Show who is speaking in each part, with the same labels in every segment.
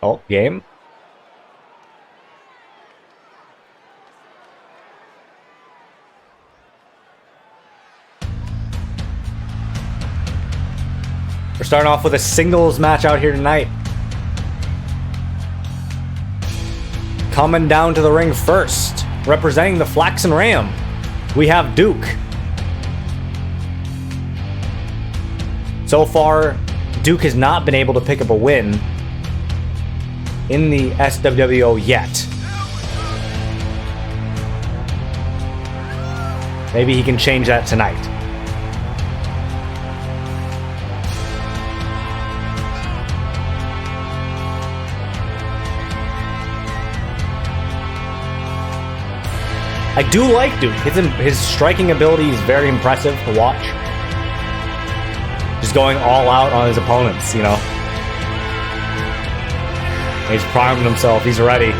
Speaker 1: Oh, game. We're starting off with a singles match out here tonight. Coming down to the ring first, representing the Flaxen Ram, we have Duke. So far, Duke has not been able to pick up a win in the SWWO yet. Maybe he can change that tonight. I do like Duke. His striking ability is very impressive to watch. Just going all out on his opponents, you know. He's priming himself. He's ready.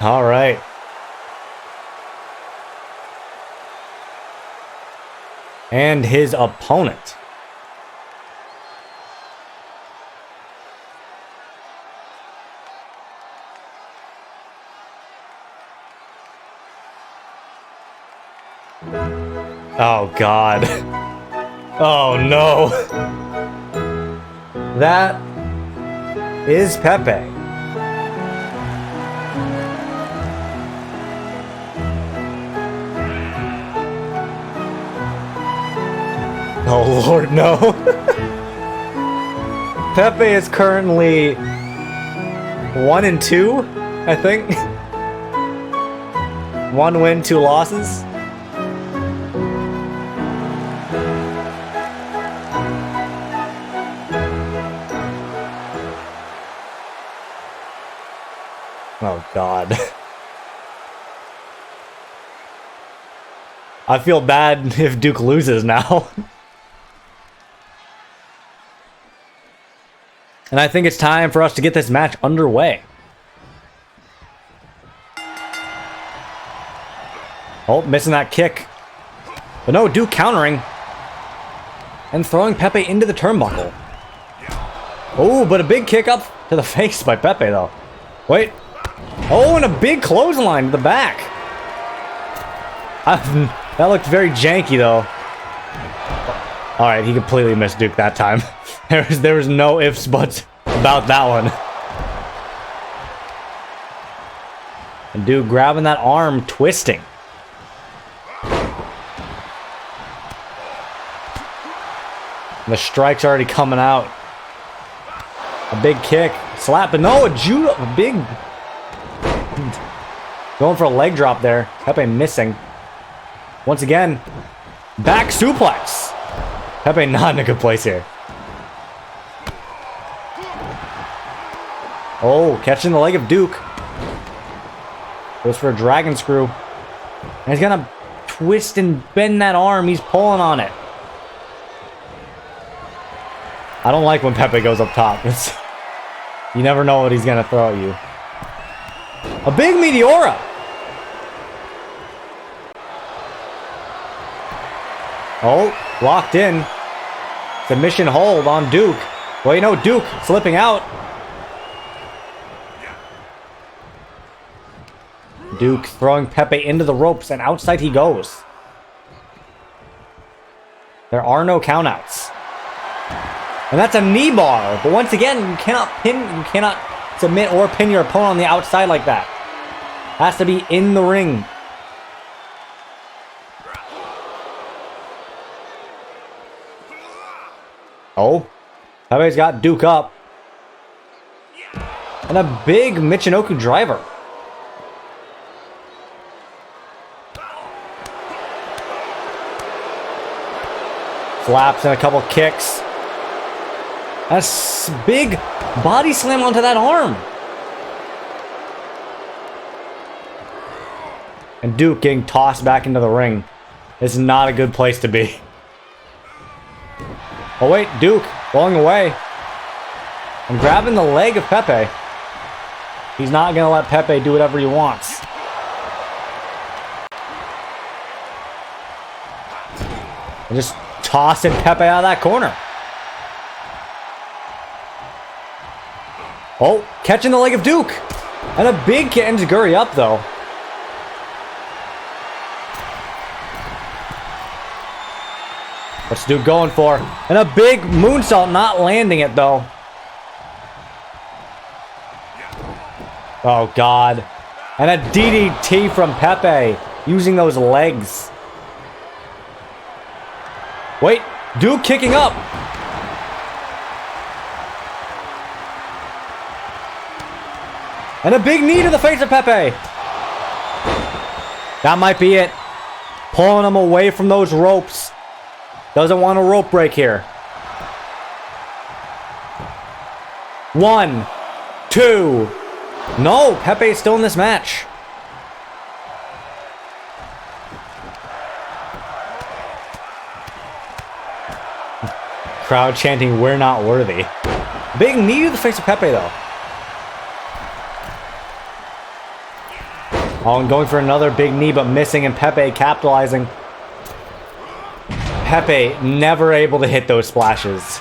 Speaker 1: All right. And his opponent. Oh, God. Oh, no. That is Pepe. Oh, Lord, no. Pepe is currently 1-2, I think. 1 win, 2 losses. Oh, God. I feel bad if Duke loses now. And I think it's time for us to get this match underway. Oh, missing that kick. But no, Duke countering. And throwing Pepe into the turnbuckle. Oh, but a big kick up to the face by Pepe, though. Wait. Oh, and a big clothesline to the back. That looked very janky, though. Alright, he completely missed Duke that time. There was no ifs, buts about that one. And Duke grabbing that arm, twisting. And the strike's already coming out. A big kick. Slap, but no, a big... Going for a leg drop there. Pepe missing. Once again, back suplex. Pepe not in a good place here. Oh, catching the leg of Duke. Goes for a dragon screw. And he's gonna twist and bend that arm. He's pulling on it. I don't like when Pepe goes up top. You never know what he's gonna throw at you. A big Meteora. Oh, locked in. Submission hold on Duke. Well, you know, Duke slipping out. Duke throwing Pepe into the ropes, and outside he goes. There are no countouts. And that's a knee bar. But once again, you cannot submit or pin your opponent on the outside like that. Has to be in the ring. Oh, Pepe's got Duke up. And a big Michinoku driver. Flaps and a couple kicks. That's big body slam onto that arm. And Duke getting tossed back into the ring. This is not a good place to be. Oh wait, Duke rolling away. And grabbing the leg of Pepe. He's not going to let Pepe do whatever he wants. And just tossing Pepe out of that corner. Oh, catching the leg of Duke. And a big kick. Enziguri up, though. What's Duke going for? And a big moonsault, not landing it, though. Oh, God. And a DDT from Pepe, using those legs. Wait, Duke kicking up. And a big knee to the face of Pepe. That might be it. Pulling him away from those ropes. Doesn't want a rope break here. 1, 2. No, Pepe is still in this match. Crowd chanting, "We're not worthy." Big knee to the face of Pepe, though. Oh, and going for another big knee, but missing, and Pepe capitalizing. Pepe never able to hit those splashes.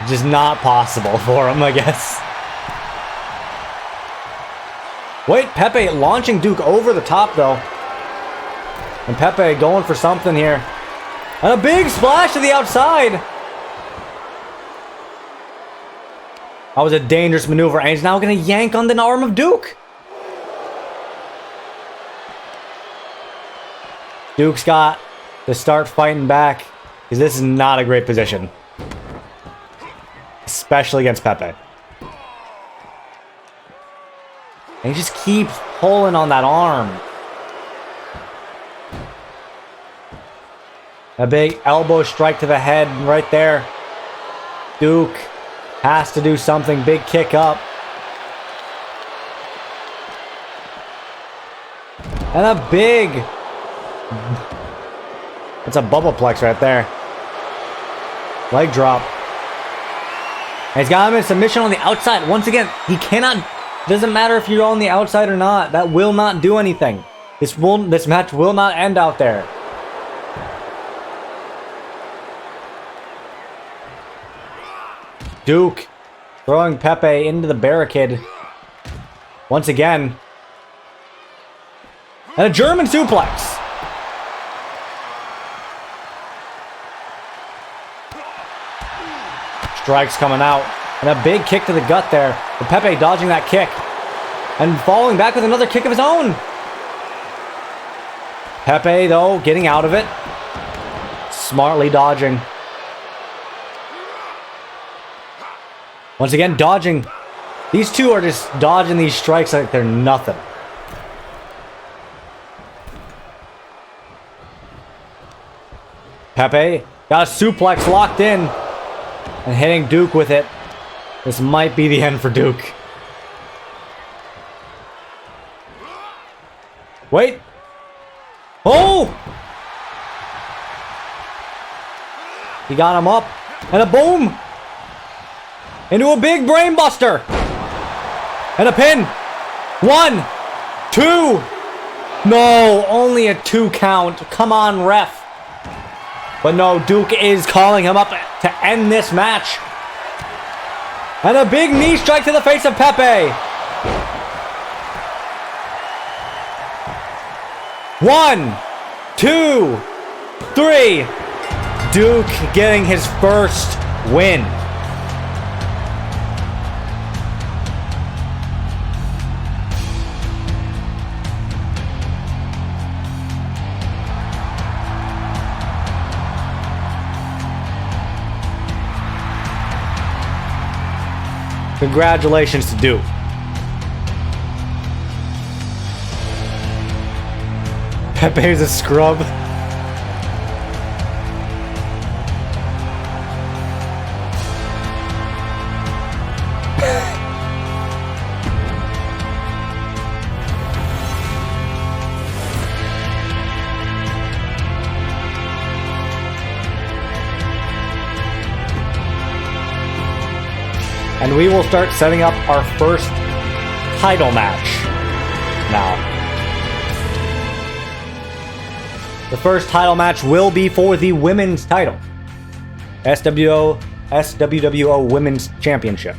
Speaker 1: Just not possible for him, I guess. Wait, Pepe launching Duke over the top, though. And Pepe going for something here. And a big splash to the outside. That was a dangerous maneuver, and he's now going to yank on the arm of Duke. Duke's got to start fighting back, because this is not a great position. Especially against Pepe. And he just keeps pulling on that arm. A big elbow strike to the head right there. Duke has to do something. Big kick up. And a big... It's a bubble plex right there. Leg drop. And he's got him in submission on the outside. Once again, he cannot... Doesn't matter if you're on the outside or not. That will not do anything. This match will not end out there. Duke throwing Pepe into the barricade. Once again. And a German suplex. Strikes coming out. And a big kick to the gut there. But Pepe dodging that kick. And falling back with another kick of his own. Pepe, though, getting out of it. Smartly dodging. Once again, dodging. These two are just dodging these strikes like they're nothing. Pepe got a suplex locked in. And hitting Duke with it. This might be the end for Duke. Wait. Oh! He got him up. And a boom! Into a big brain buster. And a pin. 1, 2. No, only a 2 count. Come on, ref. But no, Duke is calling him up to end this match. And a big knee strike to the face of Pepe. 1, 2, 3. Duke getting his first win. Congratulations to Duke. Pepe's a scrub. And we will start setting up our first title match. Now, the first title match will be for the women's title. SWWO Women's Championship.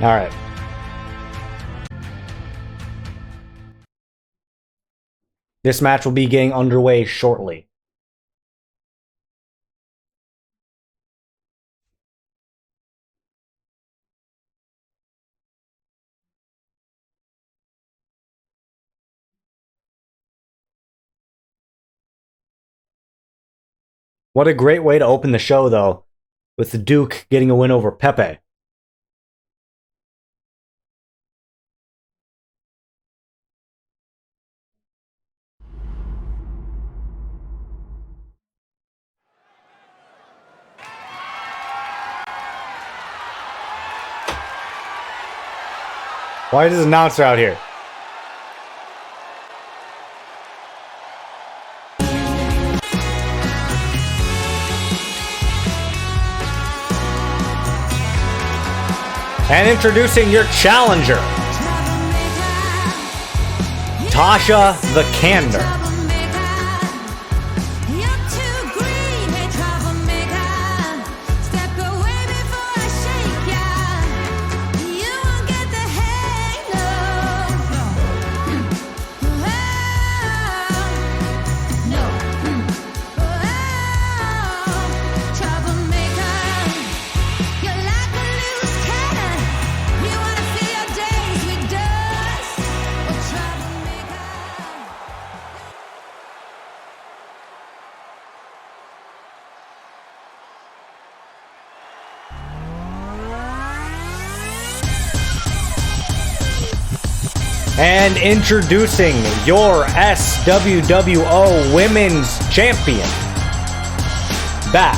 Speaker 1: All right. This match will be getting underway shortly. What a great way to open the show, though, with the Duke getting a win over Pepe. Why is this announcer out here? And introducing your challenger, Tasha the Candor. And introducing your SWWO Women's Champion, Bab.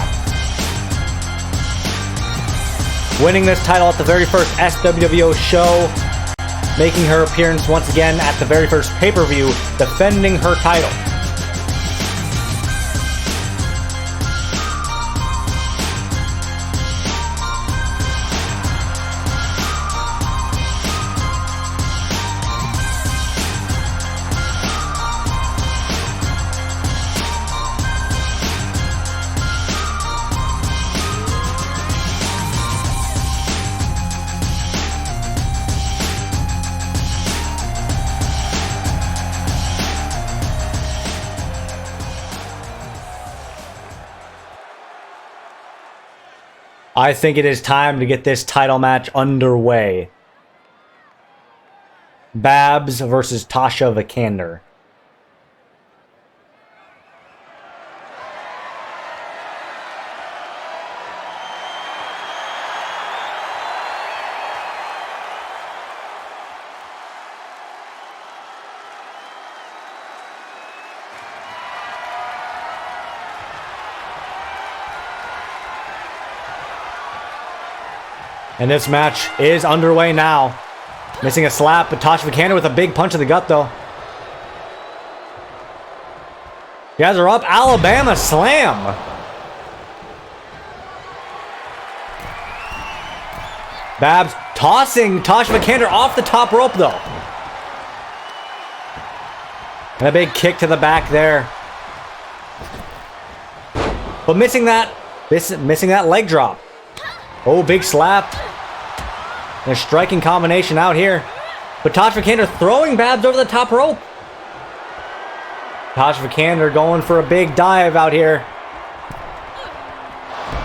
Speaker 1: Winning this title at the very first SWWO show, making her appearance once again at the very first pay-per-view, defending her title. I think it is time to get this title match underway. Babs versus Tasha the Candor. And this match is underway now. Missing a slap, but Tasha the Candor with a big punch in the gut, though. She has her up. Alabama slam. Babs tossing Tasha the Candor off the top rope, though. And a big kick to the back there. But missing that leg drop. Oh, big slap. And a striking combination out here. But Tasha the Candor throwing Babs over the top rope. Tasha the Candor going for a big dive out here.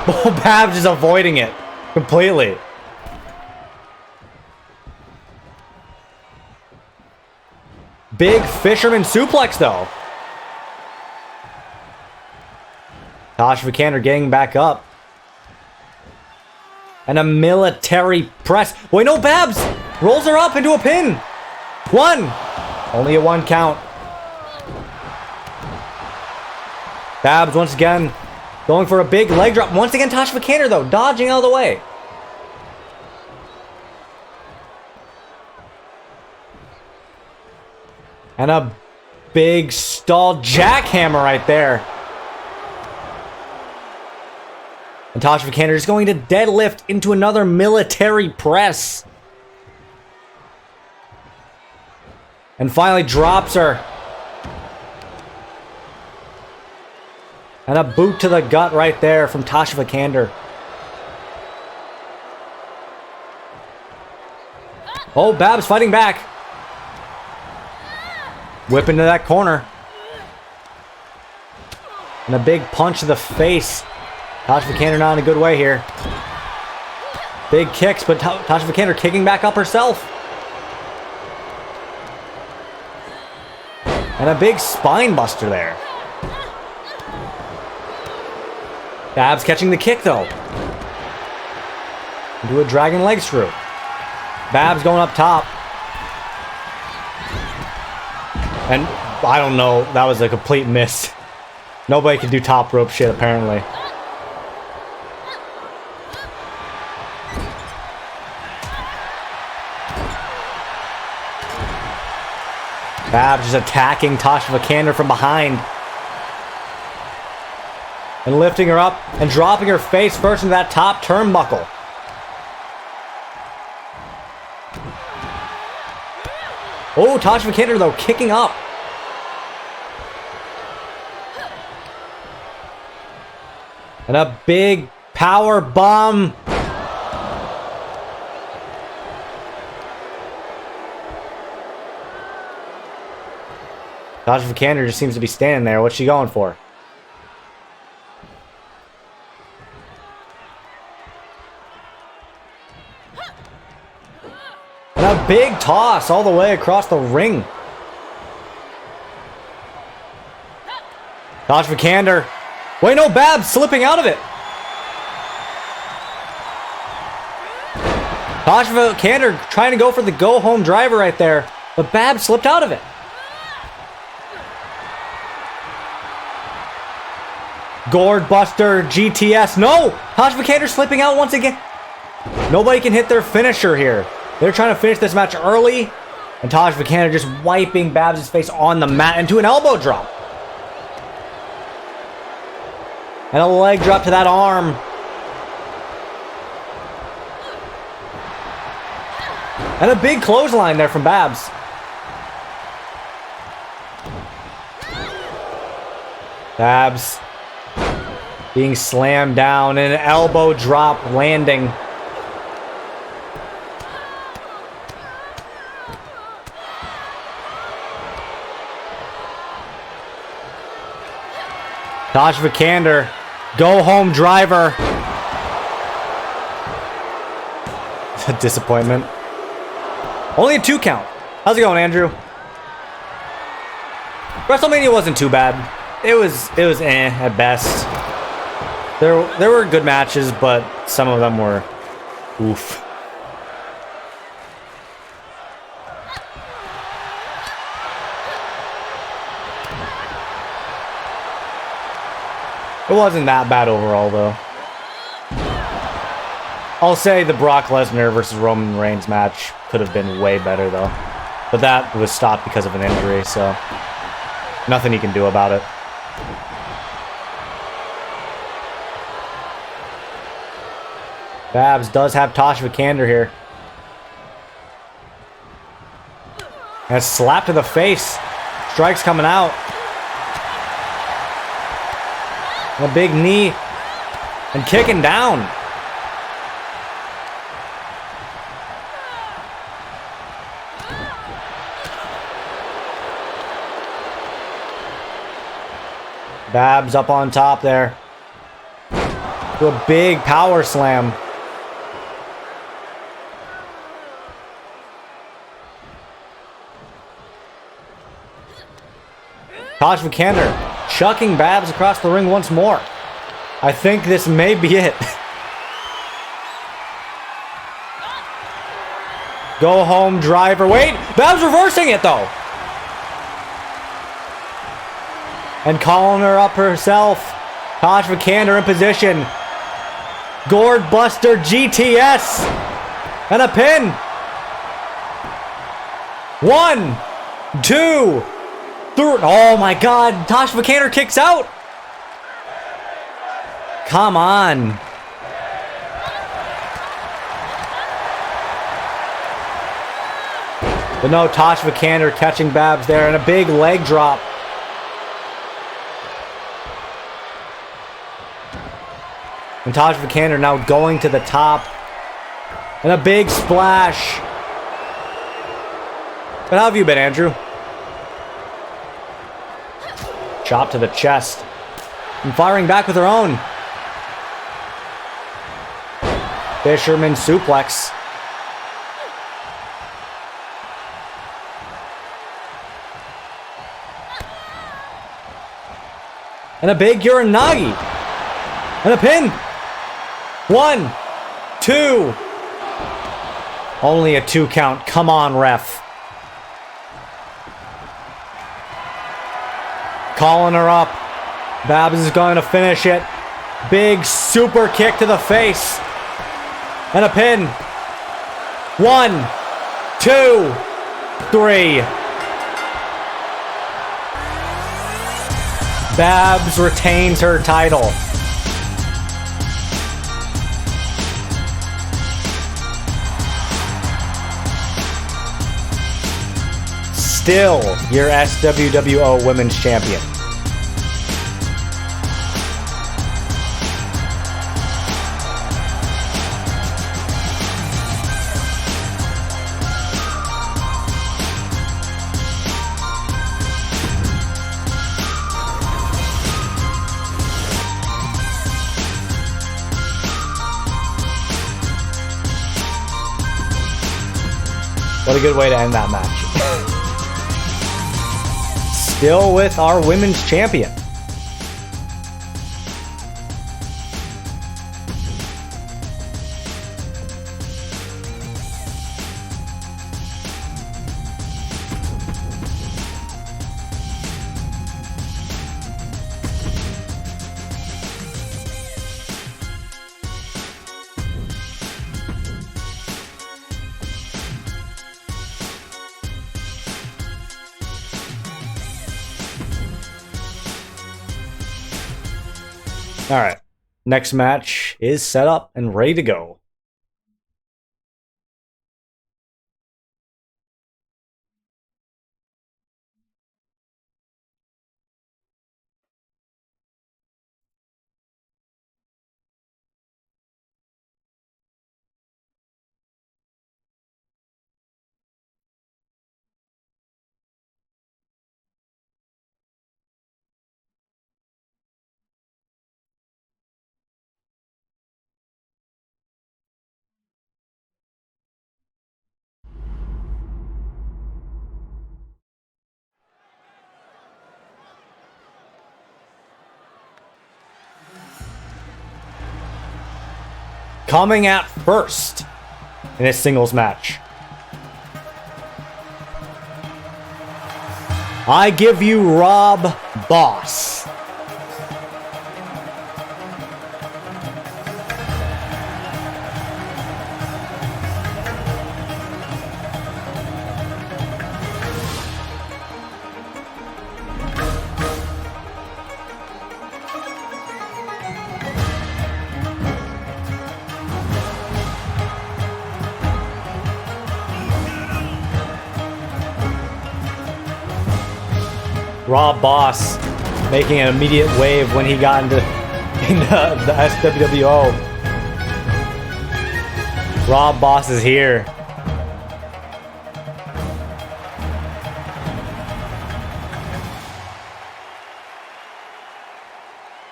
Speaker 1: Oh, Babs is avoiding it completely. Big fisherman suplex, though. Tasha the Candor getting back up. And a military press. Wait, no, Babs rolls her up into a pin. One. Only a 1 count. Babs once again Going for a big leg drop. Once again, Tasha Vikander, though, dodging out of the way. And a big stall jackhammer right there. And Tasha Vikander is going to deadlift into another military press. And finally drops her. And a boot to the gut right there from Tasha Vikander. Oh, Babs fighting back. Whip into that corner. And a big punch to the face. Tasha Vikander not in a good way here. Big kicks, but Tasha Vikander kicking back up herself. And a big spine buster there. Babs catching the kick, though. Into a dragon leg screw. Babs going up top. And I don't know, that was a complete miss. Nobody can do top rope shit, apparently. Babs just attacking Tasha Vikander from behind. And lifting her up and dropping her face first into that top turnbuckle. Oh, Tasha Vikander, though, kicking up. And a big power bomb. Tasha Vikander just seems to be standing there. What's she going for? And a big toss all the way across the ring. Tasha Vikander. Wait, no, Babs slipping out of it. Tasha Vikander trying to go for the go-home driver right there, but Babs slipped out of it. Gourd Buster, GTS. No! Tasha Vikander slipping out once again. Nobody can hit their finisher here. They're trying to finish this match early. And Tasha Vikander just wiping Babs' face on the mat into an elbow drop. And a leg drop to that arm. And a big clothesline there from Babs. Babs being slammed down and an elbow drop landing. Tasha Vikander, go home driver. A disappointment. Only a 2 count. How's it going, Andrew? WrestleMania wasn't too bad. It was at best. There were good matches, but some of them were oof. It wasn't that bad overall, though. I'll say the Brock Lesnar versus Roman Reigns match could have been way better, though. But that was stopped because of an injury, so nothing you can do about it. Babs does have Tasha Vikander here. And a slap to the face. Strikes coming out. And a big knee. And kicking down. Babs up on top there. To a big power slam. Tasha Vikander chucking Babs across the ring once more. I think this may be it. Go home driver. Wait, Babs reversing it though. And calling her up herself. Taj Vikander in position. Gourd Buster GTS. And a pin. 1, 2, 3. Oh my God. Taj Vikander kicks out. Come on. But no, Taj Vikander catching Babs there and a big leg drop. And Taj Vikander now going to the top. And a big splash. But how have you been, Andrew? Chop to the chest. And firing back with her own. Fisherman suplex. And a big Uranagi. And a pin. 1, 2. Only a 2 count. Come on, ref. Calling her up. Babs is going to finish it. Big super kick to the face. And a pin. 1, 2, 3. Babs retains her title. Still your SWWO Women's Champion. What a good way to end that match. Still with our women's champion. All right, next match is set up and ready to go. Coming out first in a singles match, I give you Rob Boss. Rob Boss making an immediate wave when he got into the SWWO. Rob Boss is here.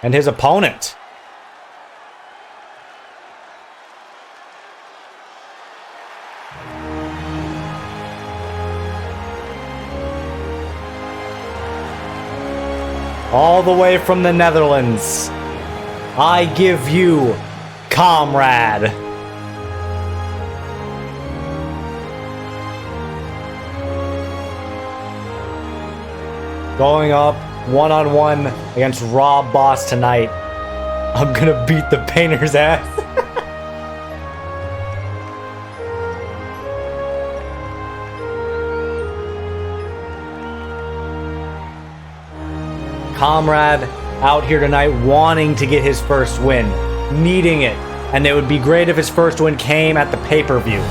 Speaker 1: And his opponent. All the way from the Netherlands, I give you Comrade. Going up one-on-one against Rob Boss tonight. I'm gonna beat the painter's ass. Comrade out here tonight wanting to get his first win, needing it, and it would be great if his first win came at the pay-per-view.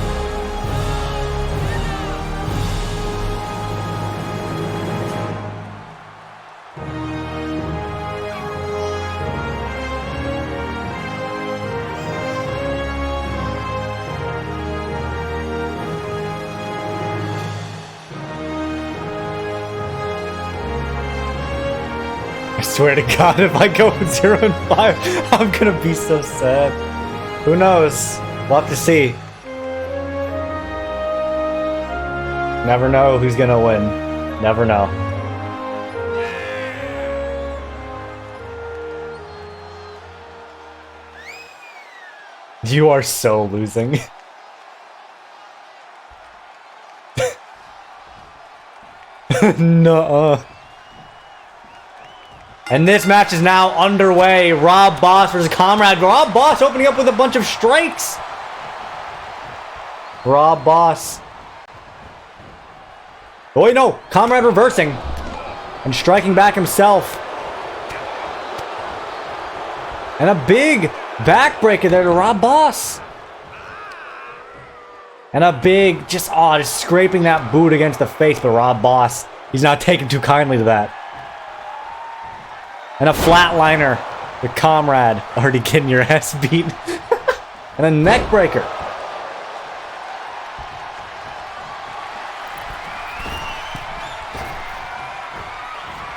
Speaker 1: I swear to God, if I go 0-5, I'm gonna be so sad. Who knows? We'll have to see. Never know who's gonna win. Never know. You are so losing. Nuh-uh. And this match is now underway. Rob Boss versus Comrade. Rob Boss opening up with a bunch of strikes. Rob Boss. Oh wait, no. Comrade reversing. And striking back himself. And a big backbreaker there to Rob Boss. And a big, just scraping that boot against the face of Rob Boss. He's not taking too kindly to that. And a flatliner with Comrade already getting your ass beat. And a neck breaker.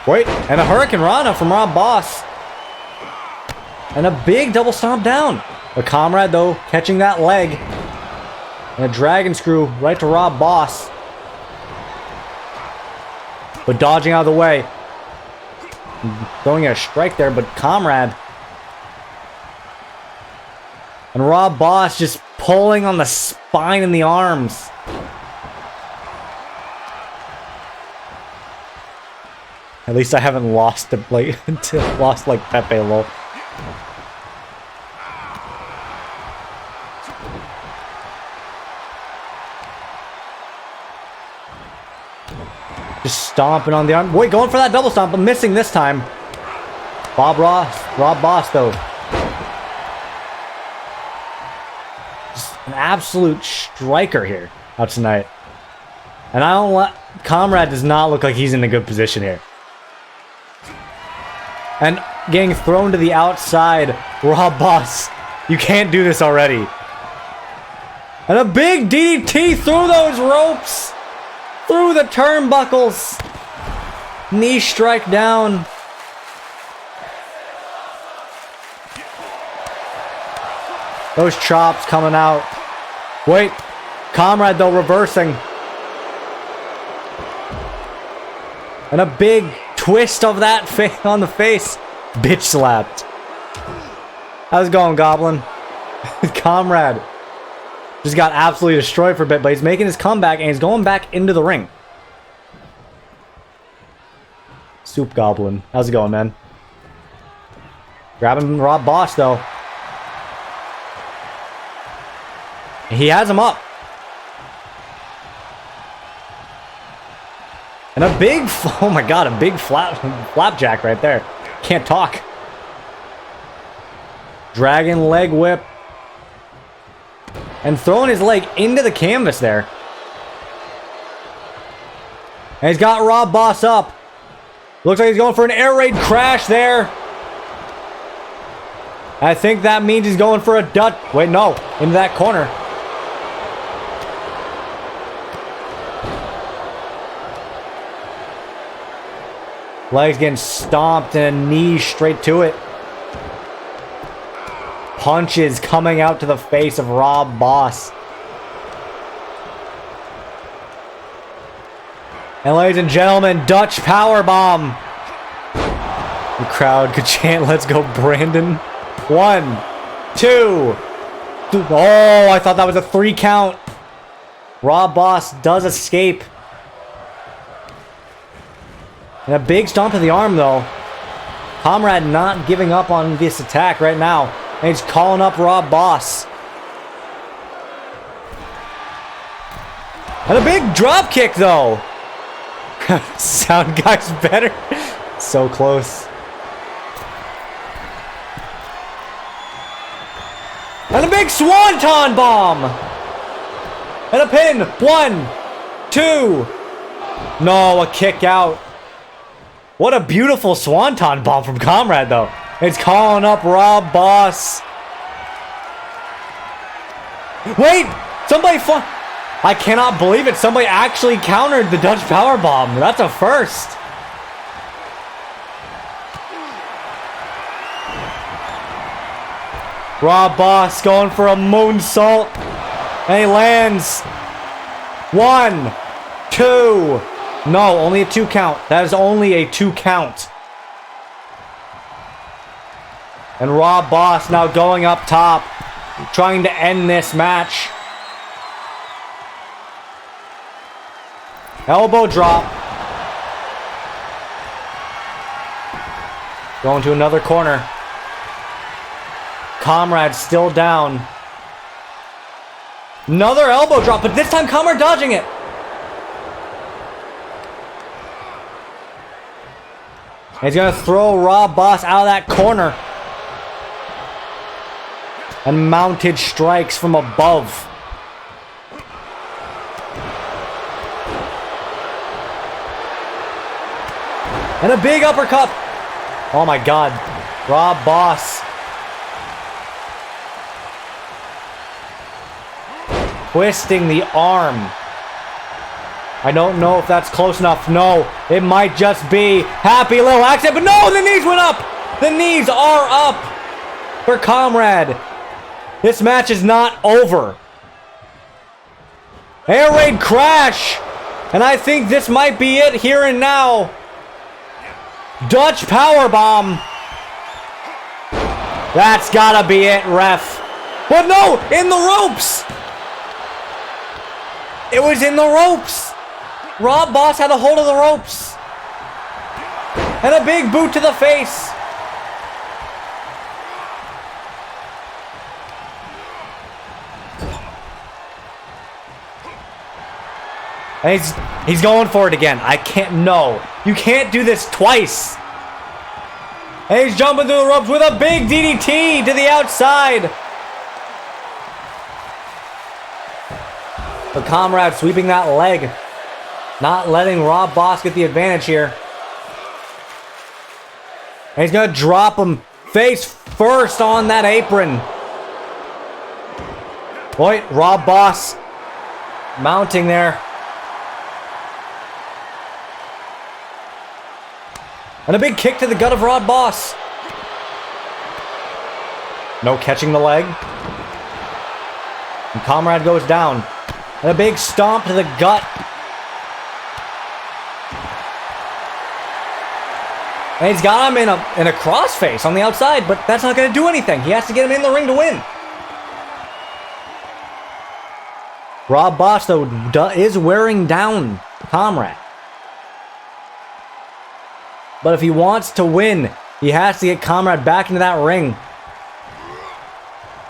Speaker 1: Wait, and a Hurricane Rana from Rob Boss. And a big double stomp down. A Comrade, though, catching that leg. And a Dragon Screw right to Rob Boss. But dodging out of the way. Throwing a strike there, but Comrade. And Rob Boss just pulling on the spine and the arms. At least I haven't lost it like Pepe lol. Just stomping on the arm. Wait, going for that double stomp, but missing this time. Rob Boss, though. Just an absolute striker here out tonight. And I don't let... Comrade does not look like he's in a good position here. And getting thrown to the outside. Rob Boss, you can't do this already. And a big DDT through those ropes. Through the turnbuckles. Knee strike down. Those chops coming out. Wait. Comrade, though, reversing. And a big twist of that on the face. Bitch slapped. How's it going, Goblin? Comrade just got absolutely destroyed for a bit, but he's making his comeback and he's going back into the ring. Soup Goblin. How's it going, man? Grabbing Rob Boss, though. He has him up. And a big, oh my god, a big flapjack right there. Can't talk. Dragon leg whip. And throwing his leg into the canvas there. And he's got Rob Boss up. Looks like he's going for an air raid crash there. I think that means he's going for a Dutch. Wait, no. Into that corner. Legs getting stomped and a knee straight to it. Punches coming out to the face of Rob Boss. And ladies and gentlemen, Dutch powerbomb. The crowd could chant, "Let's go, Brandon." 1, 2. Oh, I thought that was a 3 count. Rob Boss does escape. And a big stomp to the arm, though. Comrade not giving up on this attack right now. And he's calling up Rob Boss. And a big drop kick, though. Sound guy's better. So close. And a big swanton bomb. And a pin. 1, 2. No, a kick out. What a beautiful swanton bomb from Comrade, though. It's calling up Rob Boss. Wait! Somebody I cannot believe it. Somebody actually countered the Dutch power bomb. That's a first. Rob Boss going for a moonsault. And he lands. 1, 2. No, only a 2 count. That is only a 2 count. And Rob Boss now going up top, trying to end this match. Elbow drop. Going to another corner. Comrade still down. Another elbow drop, but this time Comrade dodging it. He's going to throw Rob Boss out of that corner. And mounted strikes from above. And a big uppercut. Oh my god. Rob Boss. Twisting the arm. I don't know if that's close enough. No, it might just be happy little accident. But no, the knees went up. The knees are up for Comrade. This match is not over. Air raid crash. And I think this might be it here and now. Dutch powerbomb. That's gotta be it, ref. But no, in the ropes. It was in the ropes. Rob Boss had a hold of the ropes. And a big boot to the face. And he's going for it again. I can't, no. You can't do this twice. And he's jumping through the ropes with a big DDT to the outside. The Comrade sweeping that leg. Not letting Rob Boss get the advantage here. And he's going to drop him face first on that apron. Boy, Rob Boss mounting there. And a big kick to the gut of Rob Boss. No catching the leg. And Comrade goes down. And a big stomp to the gut. And he's got him in a crossface on the outside, but that's not going to do anything. He has to get him in the ring to win. Rob Boss, though, is wearing down Comrade. But if he wants to win, he has to get Comrade back into that ring.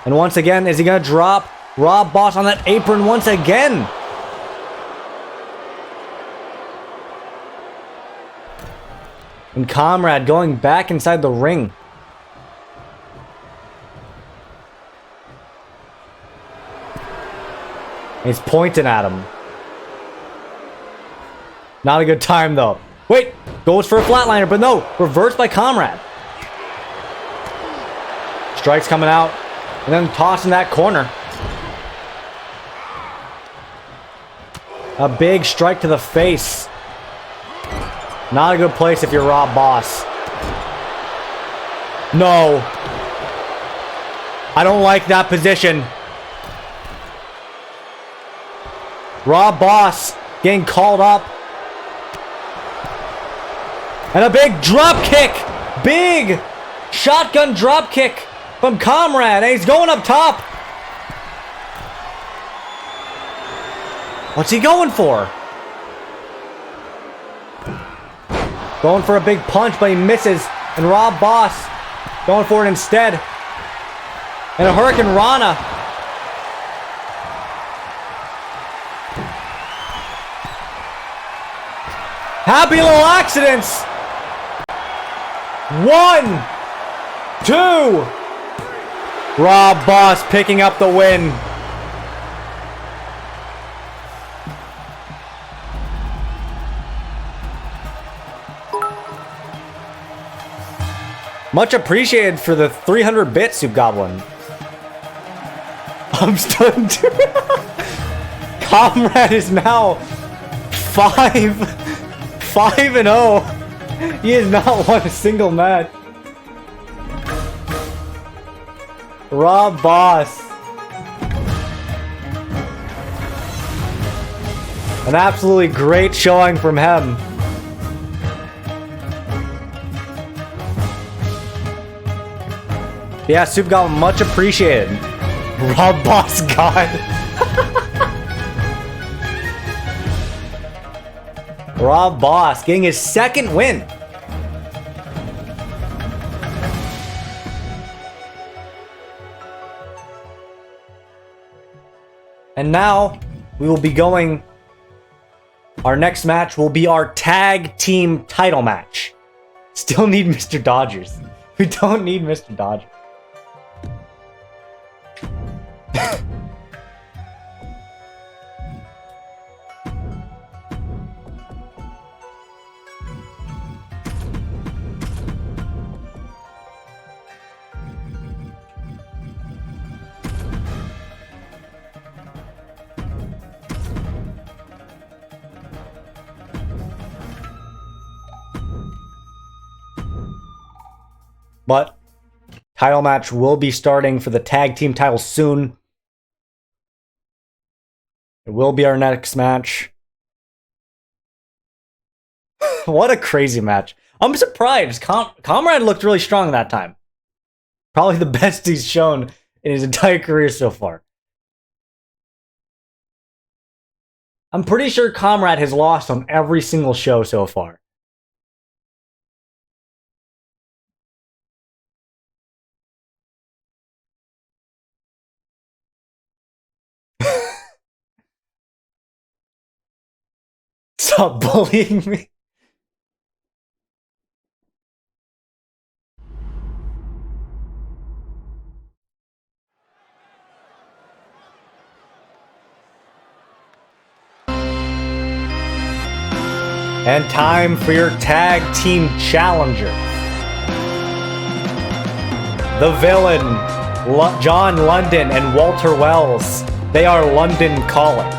Speaker 1: And once again, is he going to drop Rob Boss on that apron once again? And Comrade going back inside the ring. He's pointing at him. Not a good time, though. Wait, goes for a flatliner, but no, reversed by Comrade. Strikes coming out, and then tossing that corner. A big strike to the face. Not a good place if you're Rob Boss. No. I don't like that position. Rob Boss getting called up. And a big drop kick. Big shotgun drop kick from Comrade. And he's going up top. What's he going for? Going for a big punch, but he misses. And Rob Boss going for it instead. And a Hurricane Rana. Happy little accidents. 1, 2. Rob Boss picking up the win. Much appreciated for the 300 bits, Soup Goblin. I'm stunned. Comrade is now 5-0. He has not won a single match. Rob Boss. An absolutely great showing from him. Yeah, Soup Goblin, much appreciated. Rob Boss God. Rob Boss getting his second win. And now we will be going. Our next match will be our tag team title match. Still need Mr. Dodgers. We don't need Mr. Dodgers. But title match will be starting for the tag team title soon. It will be our next match. What a crazy match. I'm surprised. Comrade looked really strong that time. Probably the best he's shown in his entire career so far. I'm pretty sure Comrade has lost on every single show so far. Stop bullying me. And time for your tag team challenger. The villain, John London and Walter Wells. They are London Calling.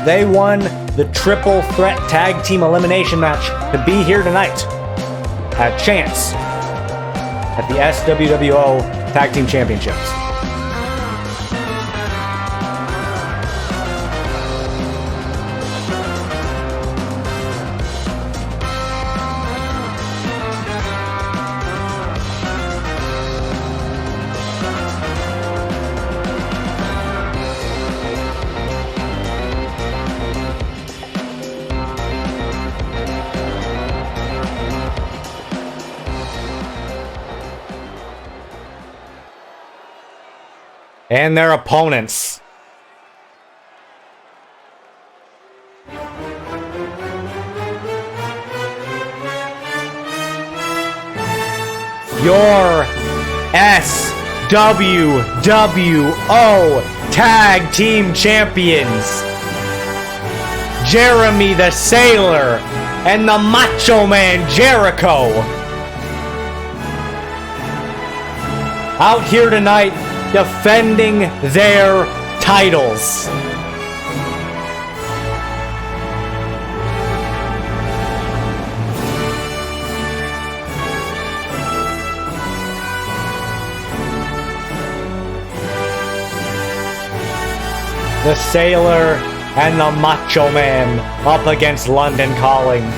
Speaker 1: They won the triple threat tag team elimination match to be here tonight at Chance at the SWWO Tag Team Championships. And their opponents. Your SWWO Tag Team Champions, Jeremy the Sailor and the Macho Man Jericho. Out here tonight defending their titles. The Sailor and the Macho Man up against London Calling.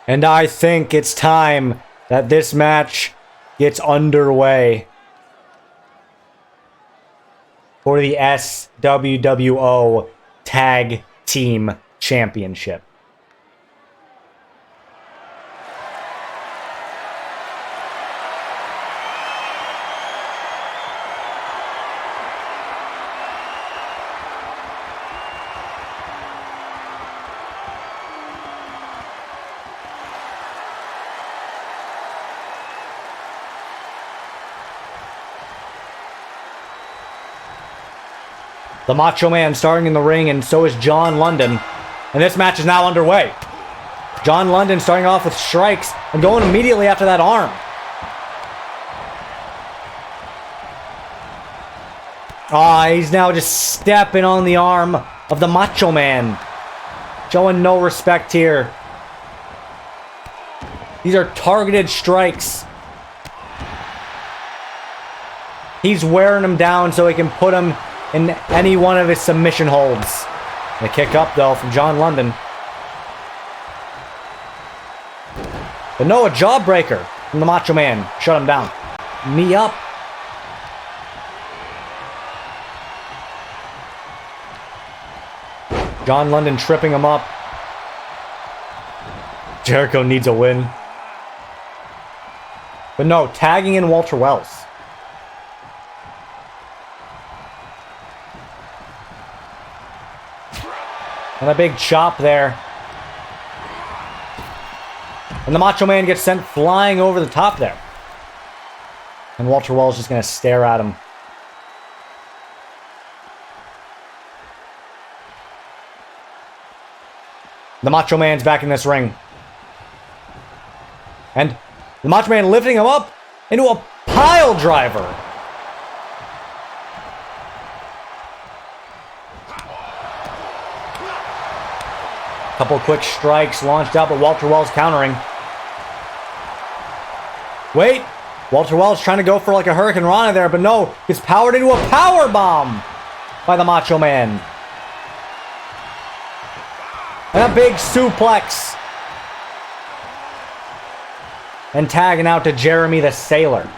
Speaker 1: And I think it's time that this match gets underway for the SWWO Tag Team Championship. The Macho Man starting in the ring, and so is John London. And this match is now underway. John London starting off with strikes and going immediately after that arm. He's now just stepping on the arm of the Macho Man. Showing no respect here. These are targeted strikes. He's wearing him down so he can put him in any one of his submission holds. The kick up, though, from John London. But no, a jawbreaker from the Macho Man. Shut him down. Knee up. John London tripping him up. Jericho needs a win. But no, tagging in Walter Wells. And a big chop there. And the Macho Man gets sent flying over the top there. And Walter Wells just going to stare at him. The Macho Man's back in this ring. And the Macho Man lifting him up into a pile driver. Couple quick strikes launched out, but Walter Wells countering. Wait, Walter Wells trying to go for like a Hurricane Rana there, but no, gets powered into a power bomb by the Macho Man. And a big suplex. And tagging out to Jeremy the Sailor.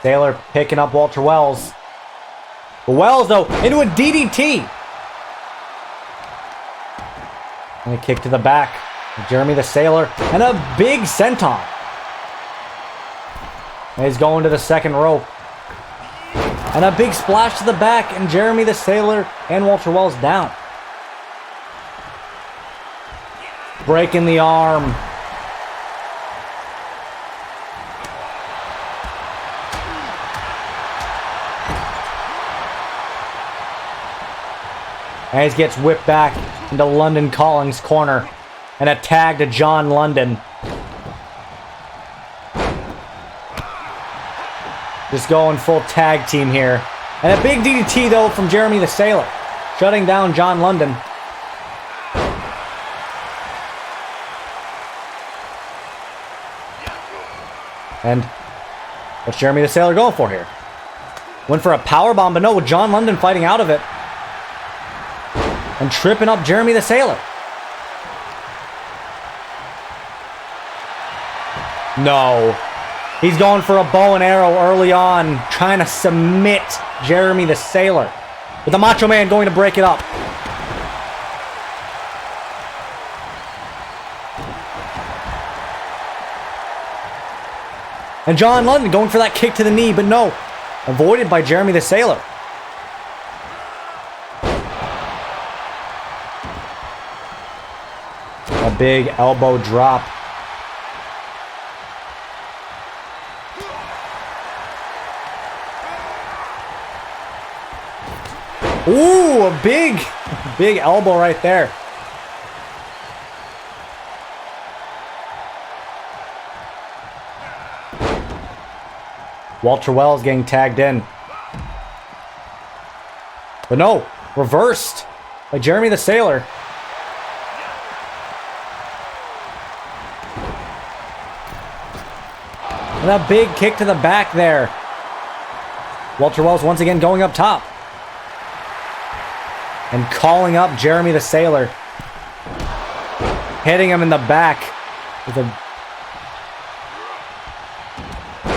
Speaker 1: Sailor picking up Walter Wells. But Wells, though, into a DDT. And a kick to the back. Jeremy the Sailor. And a big senton. And he's going to the second rope. And a big splash to the back. And Jeremy the Sailor and Walter Wells down. Breaking the arm. And he gets whipped back into London Calling's corner. And a tag to John London. Just going full tag team here. And a big DDT, though, from Jeremy the Sailor. Shutting down John London. And what's Jeremy the Sailor going for here? Went for a powerbomb, but no, with John London fighting out of it. And tripping up Jeremy the Sailor. No. He's going for a bow and arrow early on, trying to submit Jeremy the Sailor. With the Macho Man going to break it up. And John London going for that kick to the knee, but no. Avoided by Jeremy the Sailor. A big elbow drop. Ooh, a big elbow right there. Walter Wells getting tagged in. But no, reversed by Jeremy the Sailor. And a big kick to the back there. Walter Wells once again going up top. and calling up Jeremy the Sailor. Hitting him in the back with a...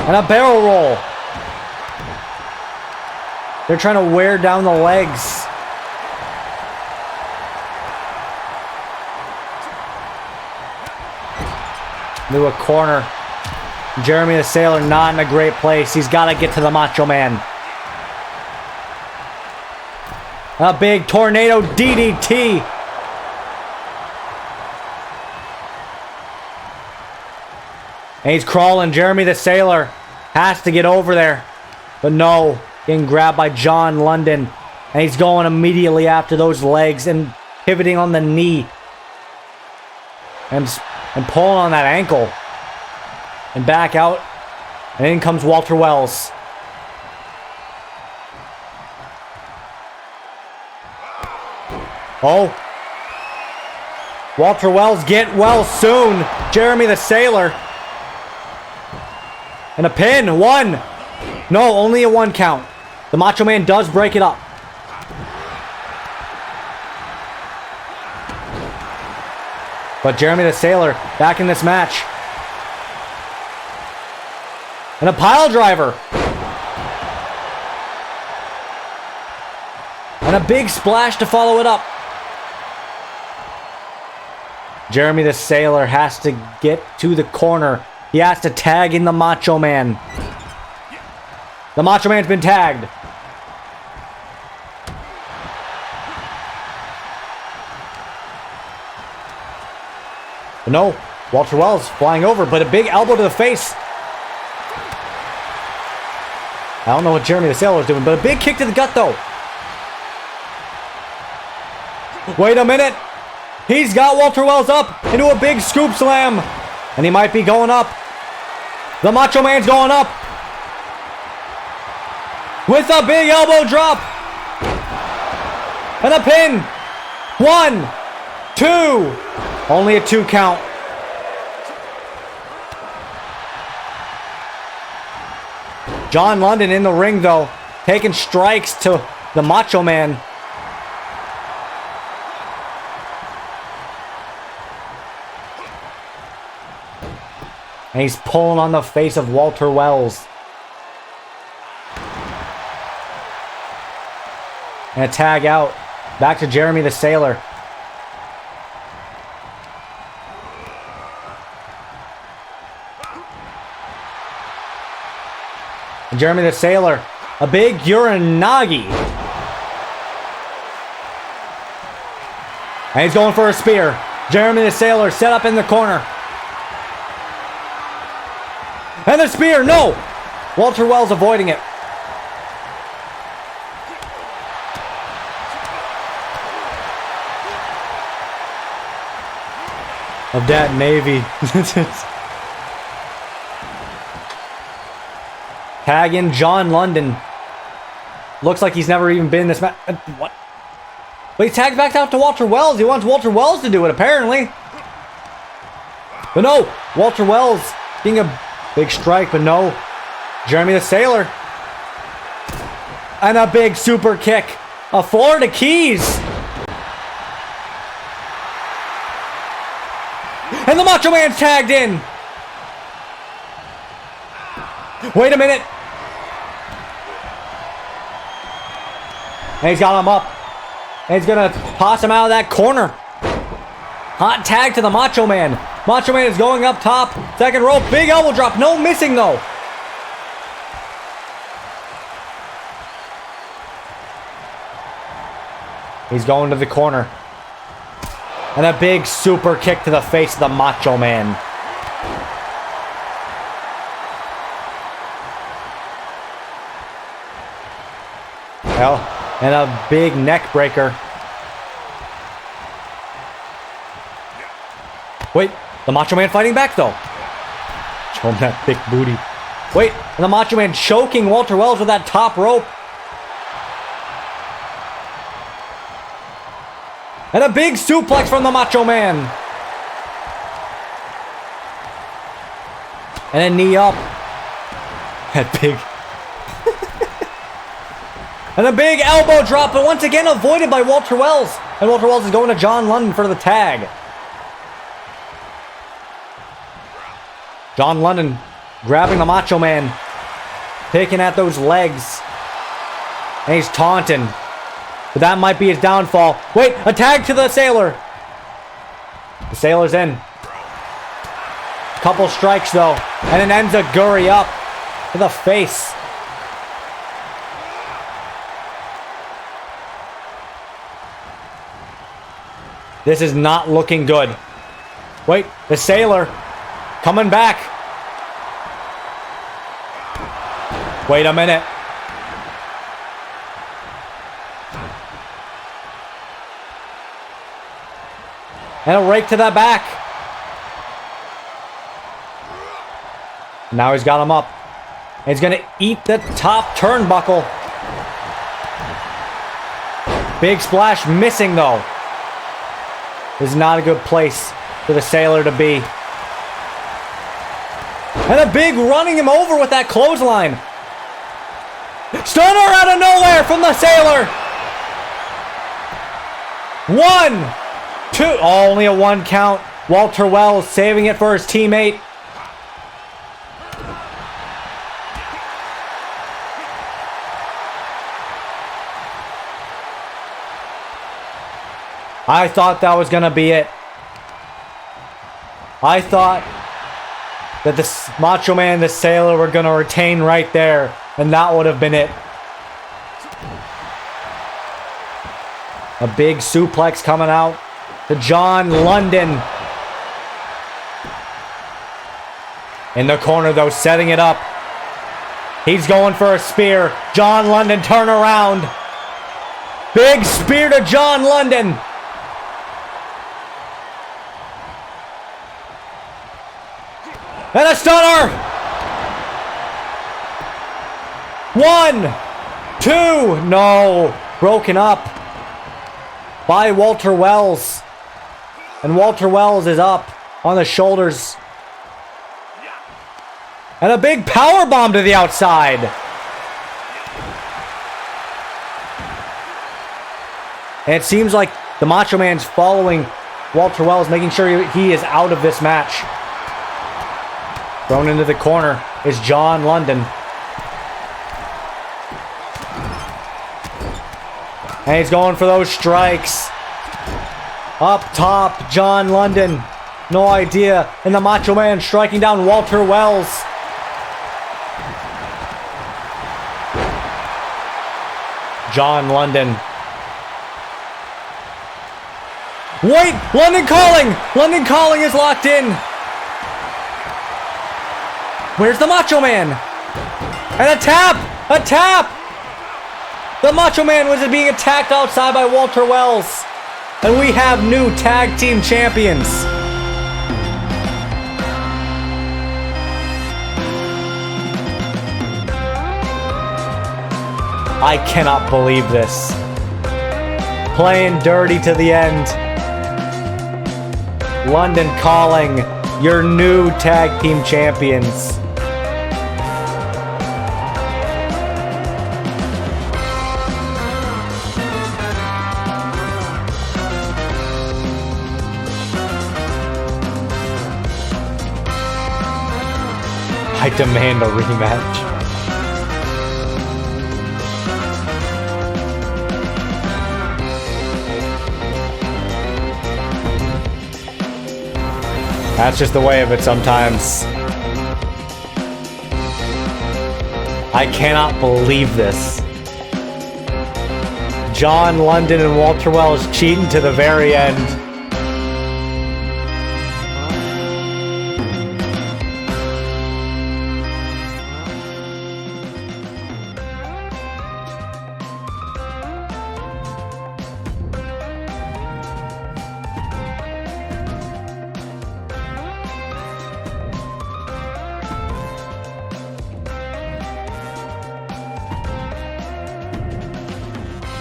Speaker 1: and a barrel roll. They're trying to wear down the legs. Into a corner. Jeremy the Sailor not in a great place. He's got to get to the Macho Man. A big tornado DDT. And he's crawling. Jeremy the Sailor has to get over there. But no. Getting grabbed by John London. And he's going immediately after those legs and pivoting on the knee. And pulling on that ankle. And back out. And in comes Walter Wells. Oh. Walter Wells, get well soon. Jeremy the Sailor. And a pin. 1. No, only a 1 count. The Macho Man does break it up. But Jeremy the Sailor back in this match. And a pile driver. And a big splash to follow it up. Jeremy the Sailor has to get to the corner. He has to tag in the Macho Man. The Macho Man's been tagged. But no, Walter Wells flying over, but a big elbow to the face. I don't know what Jeremy the Sailor is doing, but a big kick to the gut though. Wait a minute. He's got Walter Wells up into a big scoop slam. And he might be going up. The Macho Man's going up. With a big elbow drop. And a pin. 1, 2. Only a 2 count. John London in the ring though. Taking strikes to the Macho Man. And he's pulling on the face of Walter Wells. And a tag out. Back to Jeremy the Sailor. And Jeremy the Sailor. A big Uranagi. And he's going for a spear. Jeremy the Sailor set up in the corner. And the spear, no! Walter Wells avoiding it. Of that Navy. Tag in John London. Looks like he's never even been in this match. What? But he tagged back out to Walter Wells. He wants Walter Wells to do it, apparently. But no, Walter Wells being a big strike, but no. Jeremy the Sailor. And a big super kick. A Florida Keys. And the Macho Man's tagged in. Wait a minute. And he's got him up. And he's going to toss him out of that corner. Hot tag to the Macho Man. Macho Man is going up top. Second rope. Big elbow drop. No missing though. He's going to the corner. And a big super kick to the face of the Macho Man. Well, and a big neck breaker. Wait, the Macho Man fighting back though. Show him that thick booty. Wait, and the Macho Man choking Walter Wells with that top rope. And a big suplex from the Macho Man. And a knee up. That big. And a big elbow drop, but once again avoided by Walter Wells. And Walter Wells is going to John London for the tag. John London grabbing the Macho Man, picking at those legs. And he's taunting. But that might be his downfall. Wait, a tag to the Sailor. The Sailor's in. Couple strikes though. And then ends Guri up to the face. This is not looking good. Wait, the Sailor coming back. Wait a minute. And a rake to the back. Now he's got him up. He's going to eat the top turnbuckle. Big splash missing though. This is not a good place for the Sailor to be. And a big running him over with that clothesline. Stunner out of nowhere from the Sailor. 1, 2. Oh, only a 1 count. Walter Wells saving it for his teammate. I thought that was going to be it. I thought that the Macho Man and the Sailor were going to retain right there, and that would have been it. A big suplex coming out to John London. In the corner, though, setting it up. He's going for a spear. John London, turn around. Big spear to John London. And a stunner! 1, 2, no! Broken up by Walter Wells. And Walter Wells is up on the shoulders. And a big power bomb to the outside. And it seems like the Macho Man's following Walter Wells, making sure he is out of this match. Thrown into the corner is John London. And he's going for those strikes. Up top, John London. No idea. And the Macho Man striking down Walter Wells. John London. Wait! London calling! London calling is locked in. Where's the Macho Man? And a tap! A tap! The Macho Man was being attacked outside by Walter Wells. And we have new tag team champions. I cannot believe this. Playing dirty to the end. London calling your new tag team champions. I demand a rematch. That's just the way of it sometimes. I cannot believe this. John London and Walter Wells cheating to the very end.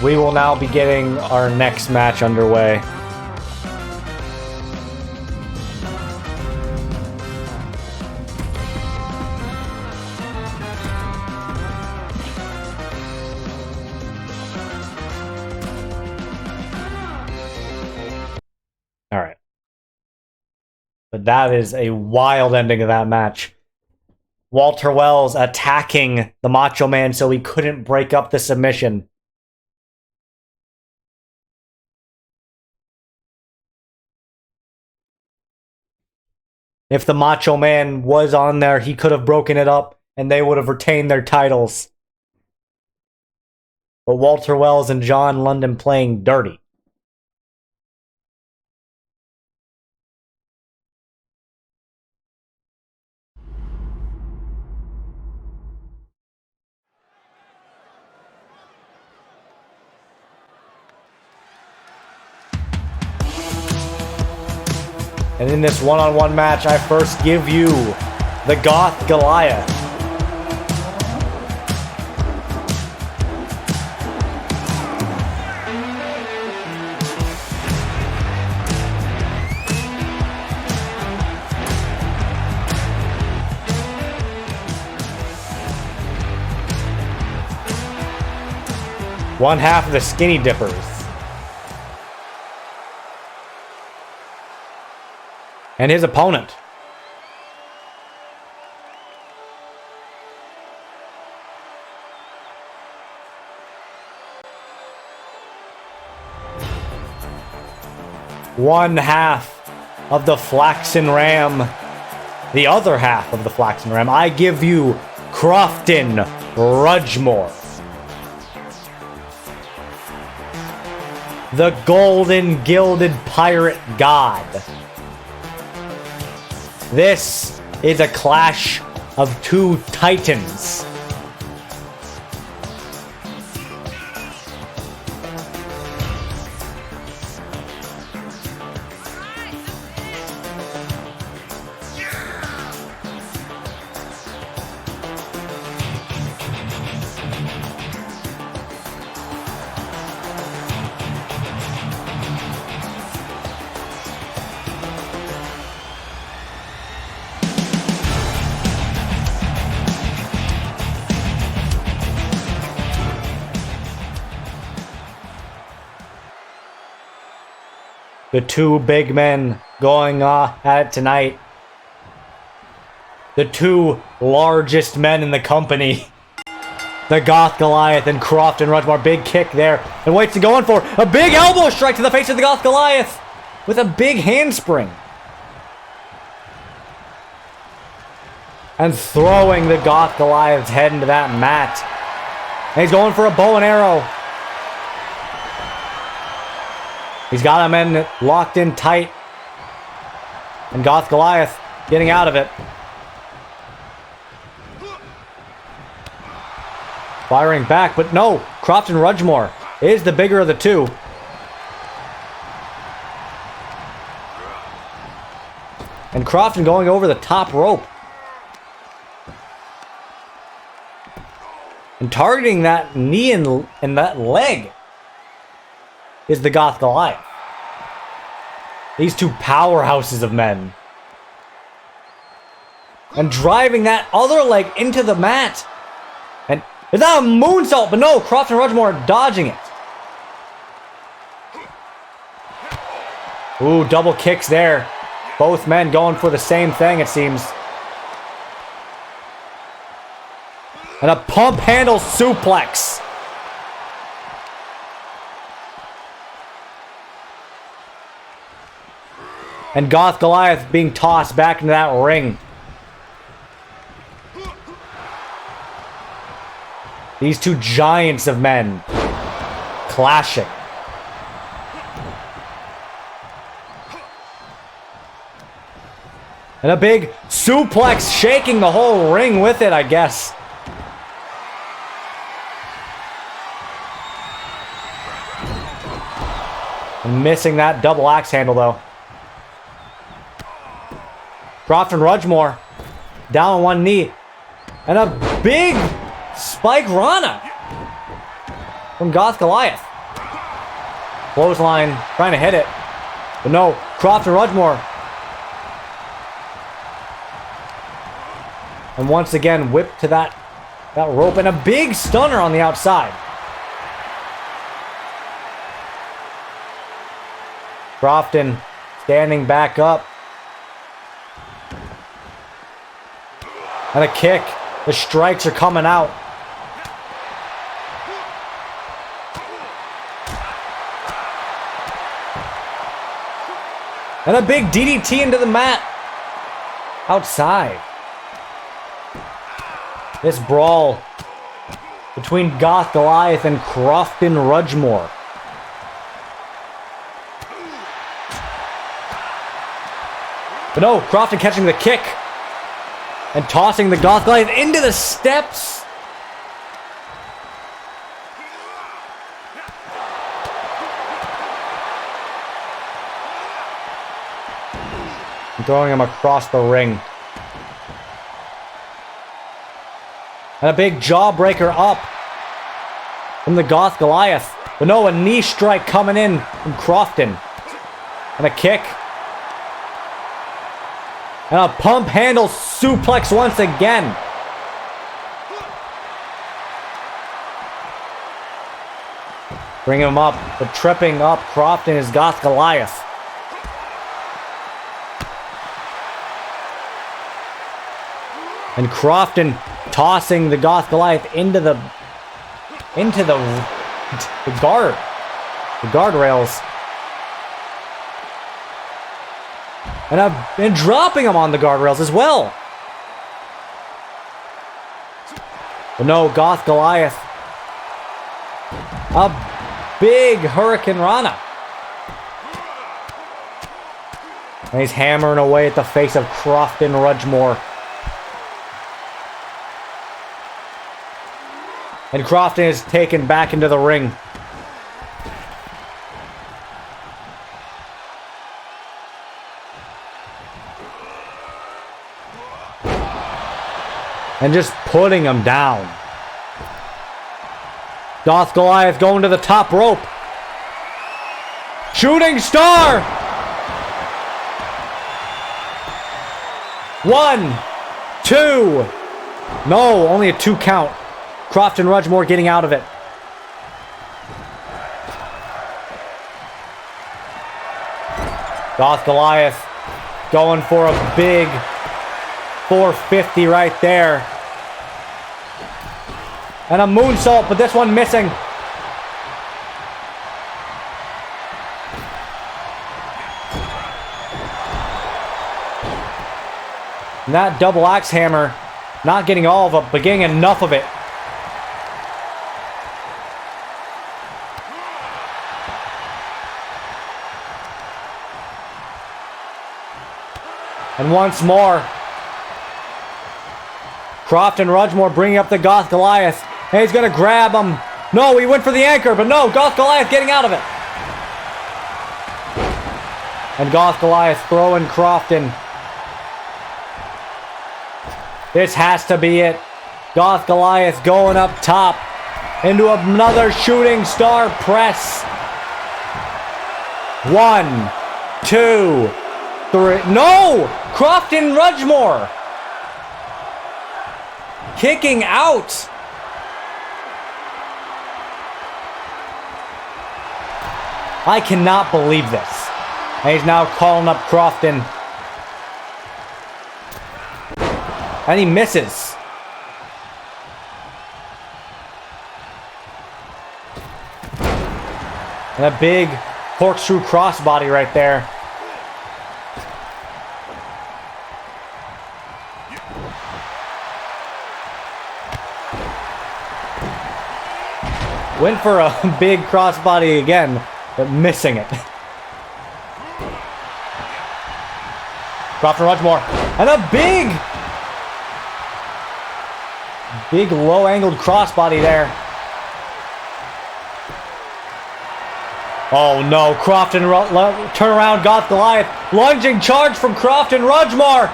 Speaker 1: We will now be getting our next match underway. All right. But that is a wild ending of that match. Walter Wells attacking the Macho Man so he couldn't break up the submission. If the Macho Man was on there, he could have broken it up and they would have retained their titles. But Walter Wells and John London playing dirty. And in this one-on-one match, I first give you the Goth Goliath. One half of the Skinny Dippers. And his opponent. One half of the Flaxen Ram. The other half of the Flaxen Ram. I give you Crofton Rudgemore. The Golden Gilded Pirate God. This is a clash of two titans. The two big men going at it tonight. The two largest men in the company. The Goth Goliath and Crofton Rudgemore. Big kick there. And waits to go in for a big elbow strike to the face of the Goth Goliath. With a big handspring. And throwing the Goth Goliath's head into that mat. And he's going for a bow and arrow. He's got him in locked in tight. And Goth Goliath getting out of it. Firing back, but no. Crofton Rudgemore is the bigger of the two. And Crofton going over the top rope. And targeting that knee and that leg is the Goth Goliath. These two powerhouses of men. And driving that other leg into the mat. And it's not a moonsault, but no, Crofton Rudgemore dodging it. Ooh, double kicks there. Both men going for the same thing, it seems. And a pump handle suplex. And Goth Goliath being tossed back into that ring. These two giants of men clashing. And a big suplex shaking the whole ring with it, I guess. And missing that double axe handle, though. Crofton Rudgemore down on one knee. And a big Spike Rana from Goth Goliath. Clothesline, trying to hit it. But no, Crofton Rudgemore. And once again, whipped to that rope. And a big stunner on the outside.
Speaker 2: Crofton
Speaker 1: Standing back up. And a kick. The strikes are coming out. And a big DDT into the mat. Outside. This brawl between Goth Goliath and Crofton Rudgemore. But no, Crofton catching the kick and tossing the Goth Goliath into the steps. And throwing him across the ring. And a big jawbreaker up from the Goth Goliath. But no, a knee strike coming in from Crofton. And a kick. And a pump handle suplex once again. Bring him up, but tripping up Crofton is Goth Goliath. And Crofton tossing the Goth Goliath into the guardrails. And I've been dropping him on the guardrails as well. But no, Goth Goliath. A big Hurricane Rana. And he's hammering away at the face of Crofton Rudgemore. And Crofton is taken back into the ring. And just putting him down. Goth Goliath going to the top rope. Shooting star! 1, 2. No, only a 2 count. Crofton Rudgemore getting out of it. Goth Goliath going for a big 450 right there. And a moonsault, but this one missing. And that double axe hammer, not getting all of it, but getting enough of it. And once more, Crofton Rudgemore bringing up the Goth Goliath. And he's going to grab him. No, he went for the anchor, but no, Goth Goliath getting out of it. And Goth Goliath throwing Crofton. This has to be it. Goth Goliath going up top into another shooting star press. 1, 2, 3. No! Crofton Rudgemore kicking out. I cannot believe this. And he's now calling up Crofton. And he misses. And a big corkscrew crossbody right there. Went for a big crossbody again, but missing it. Crofton Rudgemore. And a big low-angled crossbody there. Oh no, Crofton turn around, Goth Goliath. Lunging charge from Crofton Rudgemore.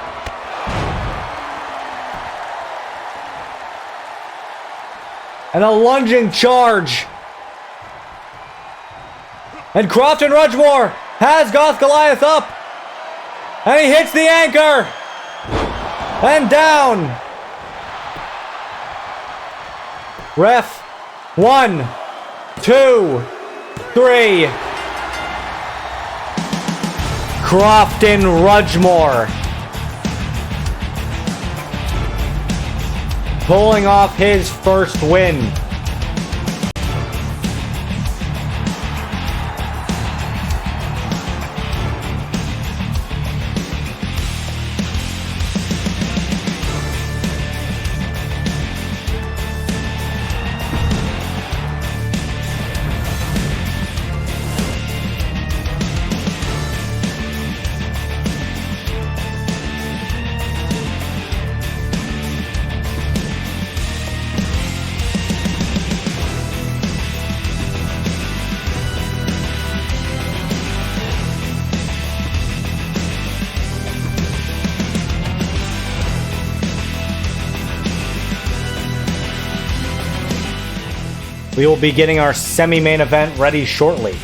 Speaker 1: And a lunging charge. And Crofton Rudgemore has Goth Goliath up. And he hits the anchor. And down. Ref. 1, 2, 3. Crofton Rudgemore pulling off his first win. We will be getting our semi-main event ready shortly.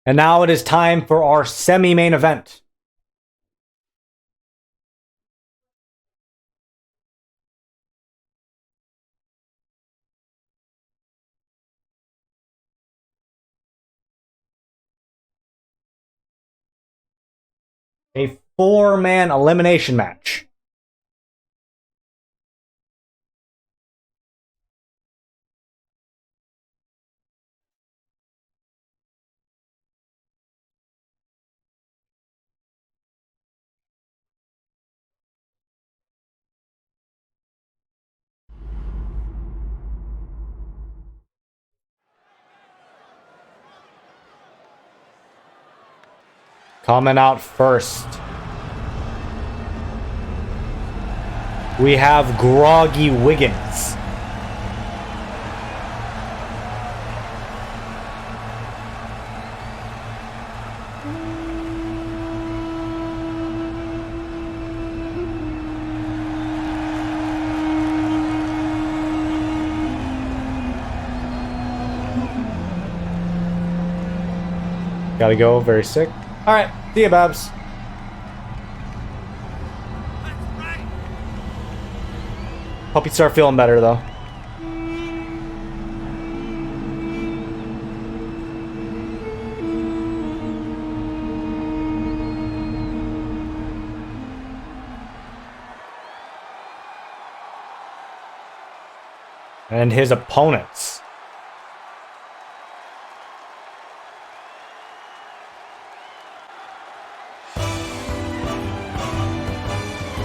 Speaker 1: And now it is time for our semi-main event. A 4-man elimination match. Coming out first, we have Groggy Wiggins. Gotta go, very sick. Alright, see ya, Babs. Hope you start feeling better, though. And his opponents.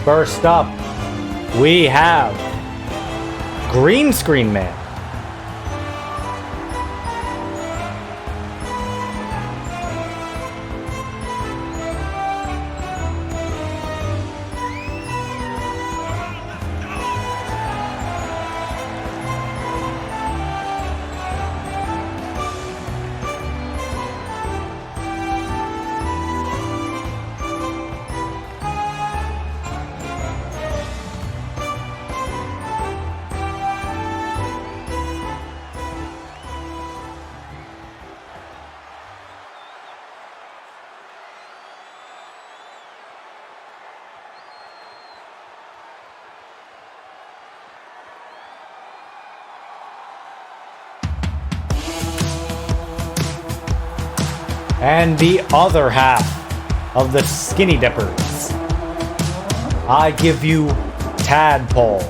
Speaker 1: First up, we have Green Screen Man. And the other half of the Skinny Dippers, I give you Tadpole.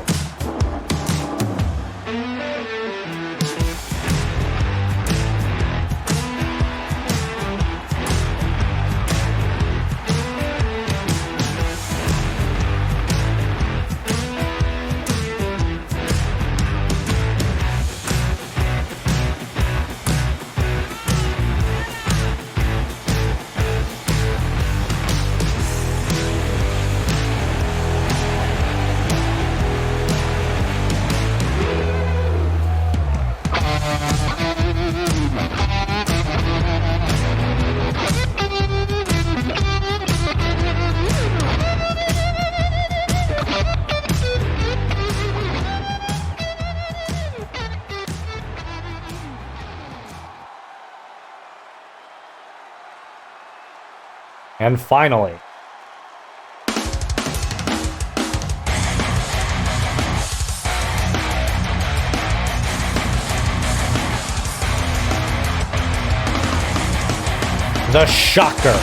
Speaker 1: And finally. The shocker.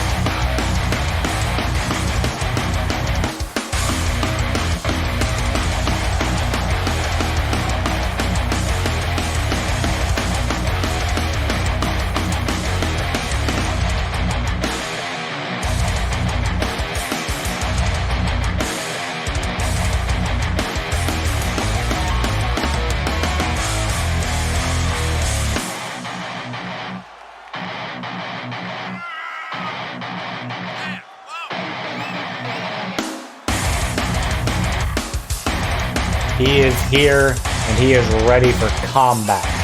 Speaker 1: He is here, and he is ready for combat.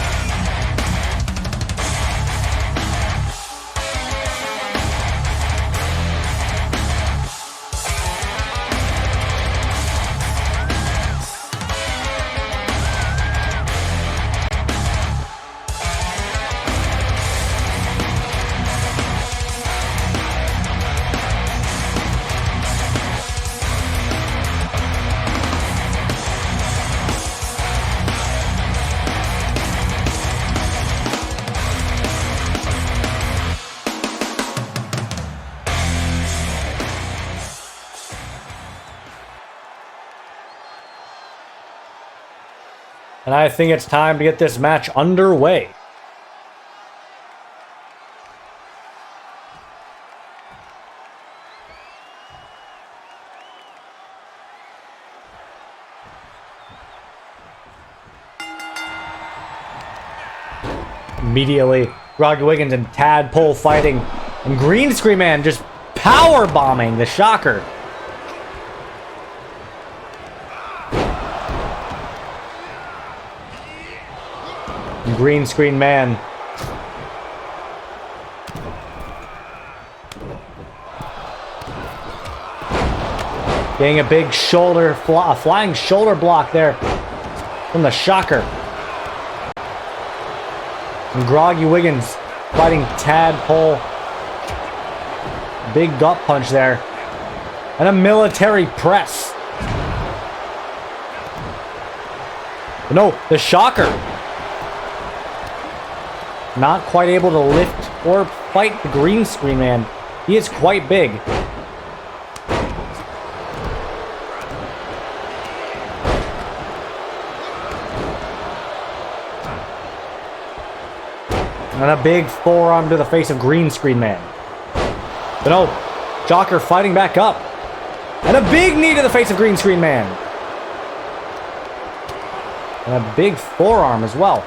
Speaker 1: And I think it's time to get this match underway. Immediately, Groggy Wiggins and Tadpole fighting, and Green Screen Man just power bombing the Shocker. Green Screen Man getting a big shoulder, a flying shoulder block there from the Shocker. And Groggy Wiggins fighting Tadpole. Big gut punch there. And a military press. But no, the Shocker not quite able to lift or fight the Green Screen Man. He is quite big. And a big forearm to the face of Green Screen Man. But no, Shocker fighting back up. And a big knee to the face of Green Screen Man. And a big forearm as well.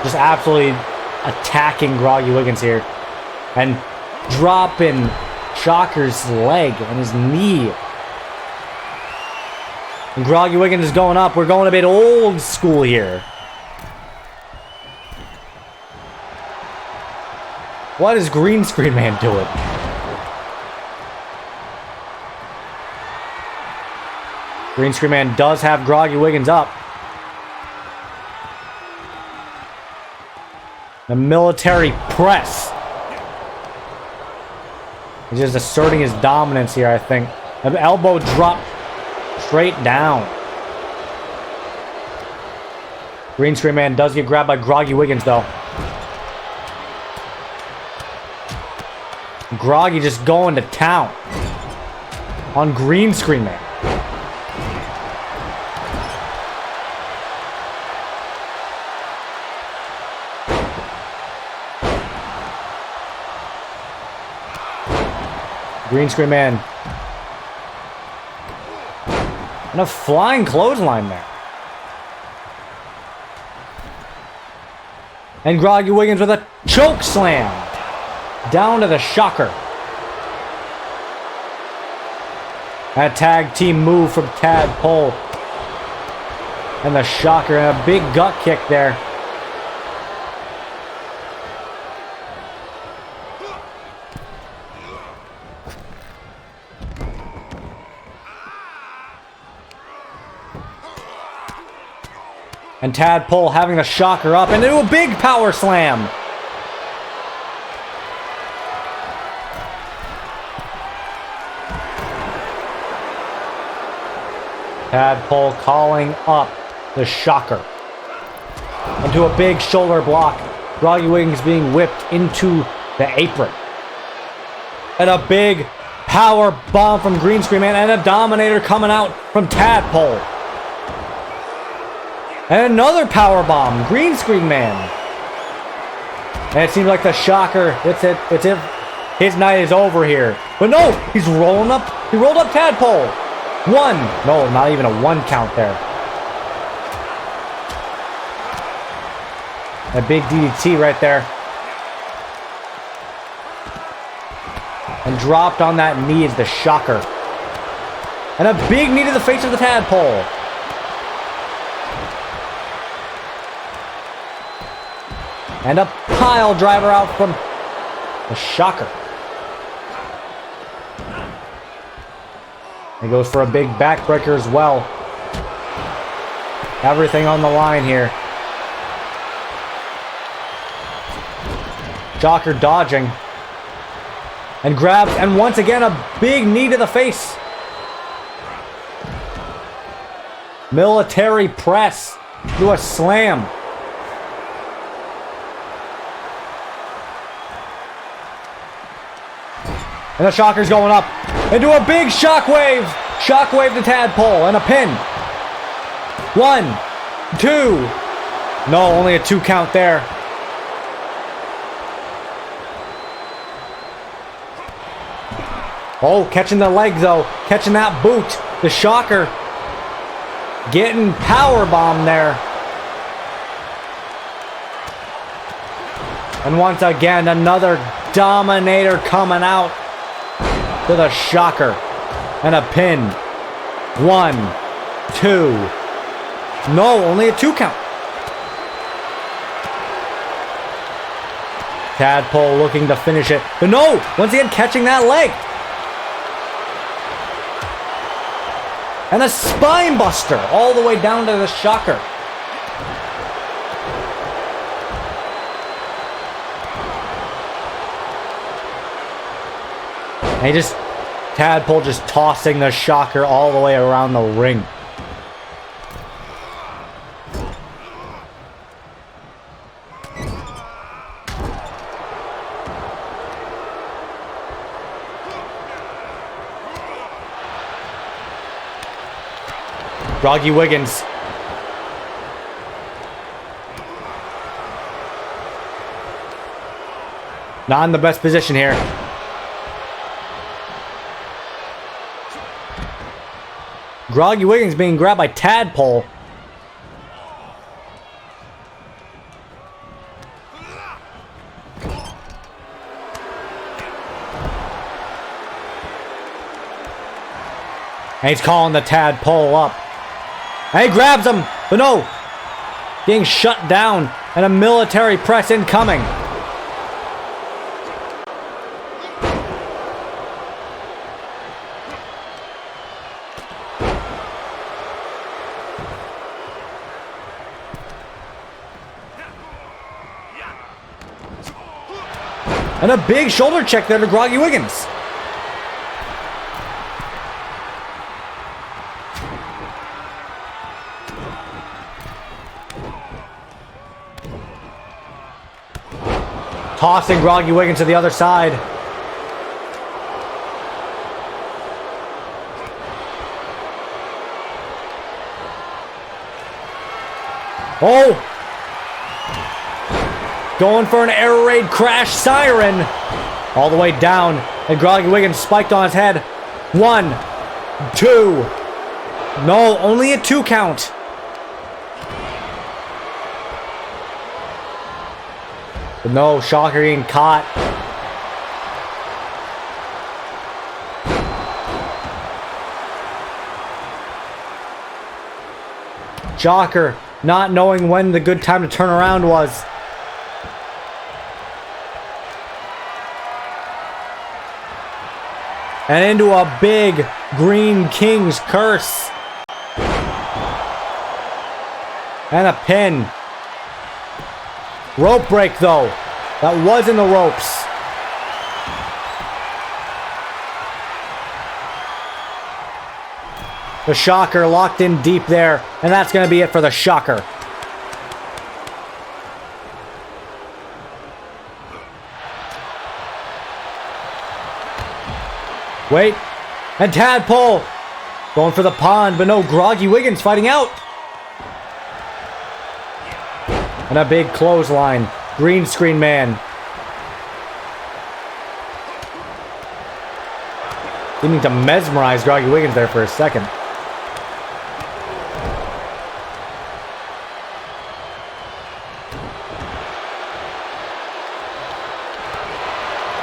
Speaker 1: Just absolutely attacking Groggy Wiggins here. And dropping Shocker's leg and his knee. And Groggy Wiggins is going up. We're going a bit old school here. What is Green Screen Man doing? Green Screen Man does have Groggy Wiggins up. The military press. He's just asserting his dominance here, I think. An elbow drop straight down. Green Screen Man does get grabbed by Groggy Wiggins, though. Groggy just going to town on Green Screen Man. Green Screen Man. And a flying clothesline there. And Groggy Wiggins with a choke slam. Down to the Shocker. A tag team move from Tadpole. And the Shocker. And a big gut kick there. And Tadpole having the shocker up and into a big power slam. Tadpole calling up the shocker. Into a big shoulder block. Groggy Wiggins being whipped into the apron. And a big power bomb from Green Screen Man and a Dominator coming out from Tadpole. And another power bomb, Green Screen Man. And it seems like the shocker, it's it. His night is over here. But no, he's rolling up. He rolled up Tadpole. One. No, not even a one count there. A big DDT right there. And dropped on that knee is the shocker. And a big knee to the face of the Tadpole. And a pile driver out from the shocker. He goes for a big backbreaker as well. Everything on the line here. Shocker dodging. And grabs, and once again a big knee to the face. Military press. Do a slam. And the Shocker's going up. Into a big shockwave. Shockwave to Tadpole. And a pin. 1, 2. No, only a 2 count there. Oh, catching the leg though. Catching that boot. The Shocker. Getting powerbombed there. And once again, another Dominator coming out. To the Shocker. And a pin. 1, 2. No, only a 2 count. Tadpole looking to finish it. But no! Once again, catching that leg. And a spine buster all the way down to the Shocker. And Tadpole just tossing the Shocker all the way around the ring. Groggy Wiggins. Not in the best position here. Groggy Wiggins being grabbed by Tadpole. And he's calling the Tadpole up. And he grabs him, but no. Being shut down and a military press incoming. And a big shoulder check there to Groggy Wiggins. Tossing Groggy Wiggins to the other side. Oh! Going for an air raid crash siren. All the way down. And Groggy Wiggins spiked on his head. 1, 2. No, only a 2 count. But no, Shocker getting caught. Shocker not knowing when the good time to turn around was. And into a big Green King's curse. And a pin. Rope break, though. That was in the ropes. The Shocker locked in deep there. And that's going to be it for the Shocker. Wait. And Tadpole. Going for the pond, but no, Groggy Wiggins fighting out. And a big clothesline. Green screen man. Seeming to mesmerize Groggy Wiggins there for a second.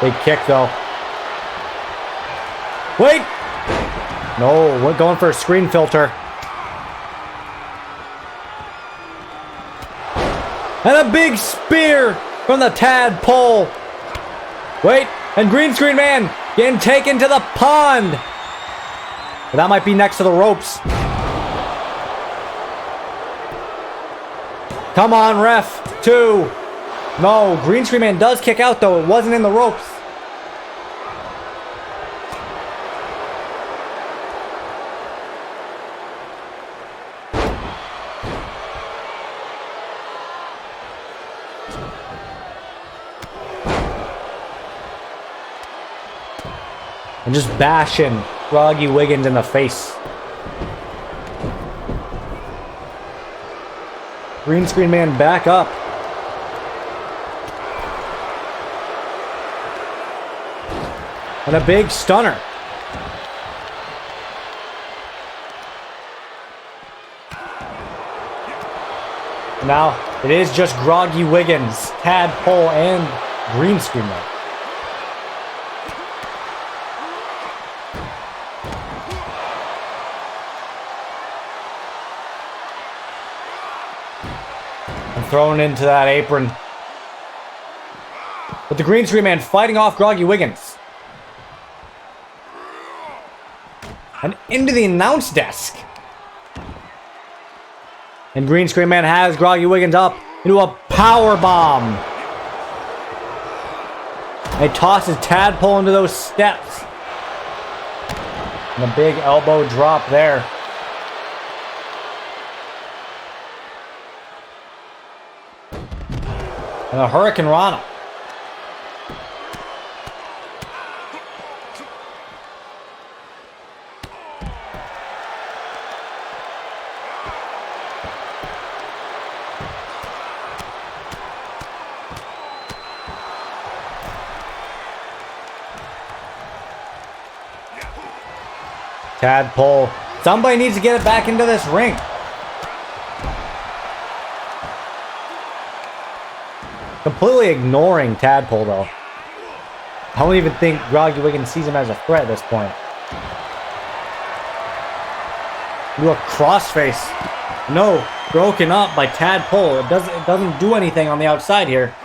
Speaker 1: Big kick though. Wait! No, we're going for a screen filter. And a big spear from the Tadpole. Wait, and green screen man getting taken to the pond. But that might be next to the ropes. Come on, ref. 2. No, green screen man does kick out though. It wasn't in the ropes. And just bashing Groggy Wiggins in the face. Green screen man back up. And a big stunner. Now, it is just Groggy Wiggins, Tadpole, and green screen man. Thrown into that apron. But the green screen man fighting off Groggy Wiggins. And into the announce desk. And green screen man has Groggy Wiggins up into a power bomb. And he tosses Tadpole into those steps. And a big elbow drop there. And a Hurricane Rana. Tadpole. Somebody needs to get it back into this ring. Completely ignoring Tadpole, though. I don't even think Groggy Wiggins sees him as a threat at this point. Do a crossface. No, broken up by Tadpole. It doesn't do anything on the outside here.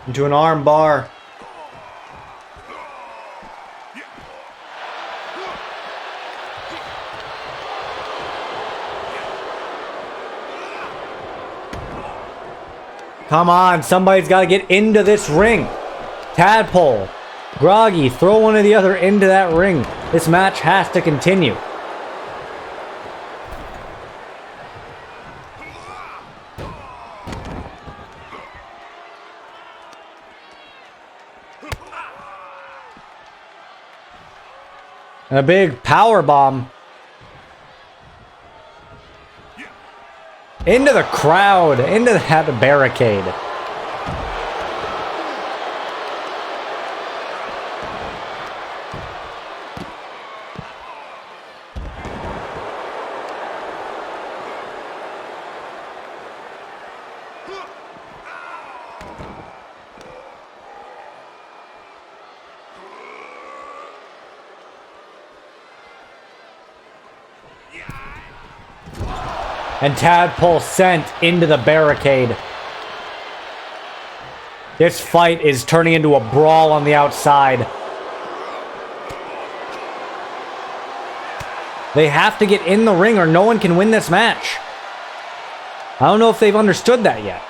Speaker 1: Into an arm bar. Come on, somebody's got to get into this ring. Tadpole, Groggy, throw one or the other into that ring. This match has to continue. And a big power bomb into the crowd, into that barricade. And Tadpole sent into the barricade. This fight is turning into a brawl on the outside. They have to get in the ring or no one can win this match. I don't know if they've understood that yet.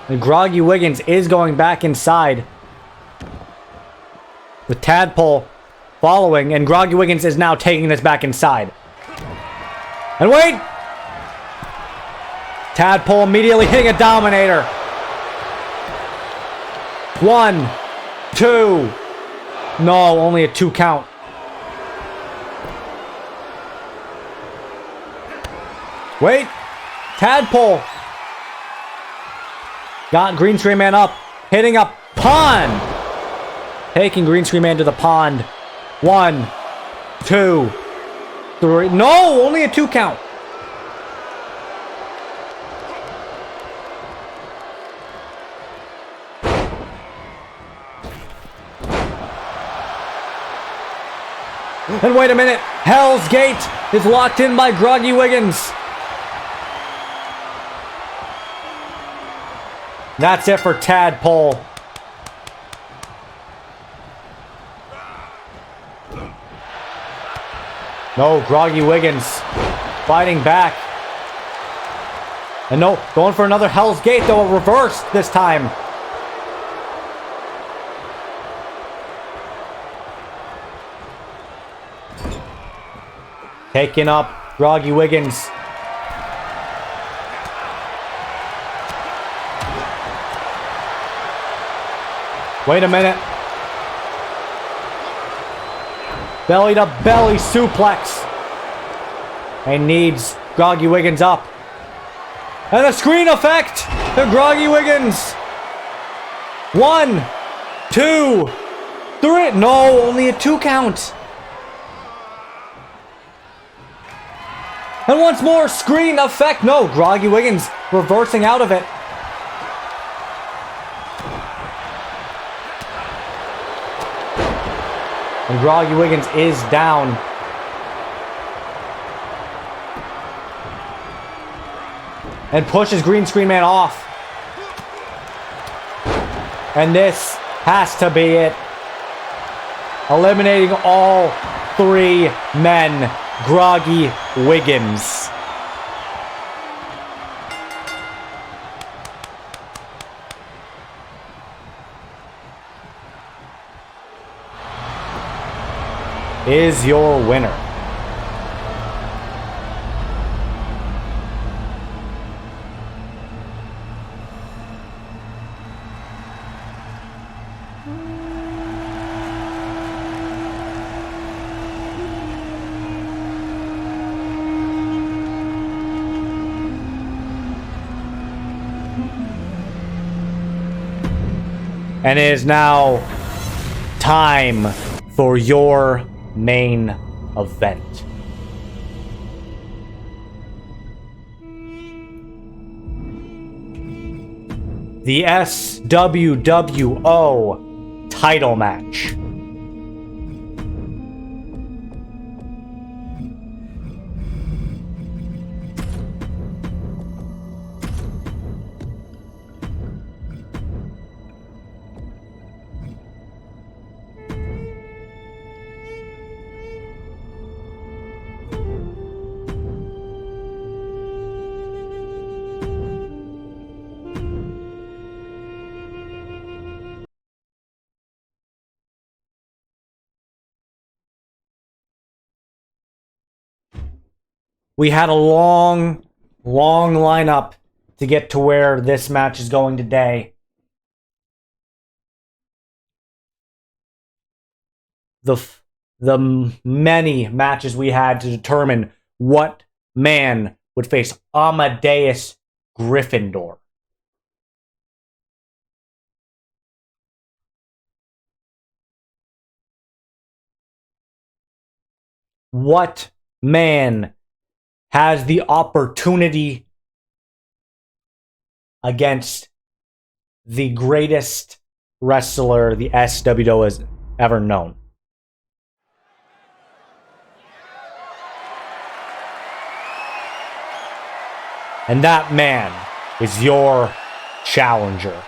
Speaker 1: And Groggy Wiggins is going back inside. With Tadpole following, and Groggy Wiggins is now taking this back inside. And wait! Tadpole immediately hitting a Dominator. 1, 2. No, only a 2 count. Wait! Tadpole got Green Screen Man up, hitting a pond. Taking Green Screen Man to the pond. 1, 2, 3. No, only a 2 count. And wait a minute, Hell's Gate is locked in by Groggy Wiggins. That's it for Tadpole. No, Groggy Wiggins fighting back. And no, going for another Hell's Gate, though, reversed this time. Taking up Groggy Wiggins. Wait a minute. Belly to belly suplex. And needs Groggy Wiggins up. And a screen effect to Groggy Wiggins. 1, 2, 3. No, only a 2 count. And once more, screen effect. No, Groggy Wiggins reversing out of it. And Groggy Wiggins is down. And pushes Green Screen Man off. And this has to be it. Eliminating all 3 men. Groggy Wiggins. Is your winner. And it is now time for your main event. The SWWO title match. We had a long lineup to get to where this match is going today. The many matches we had to determine what man would face Amadeus Gryffindor. What man has the opportunity against the greatest wrestler the SWWO has ever known. And that man is your challenger.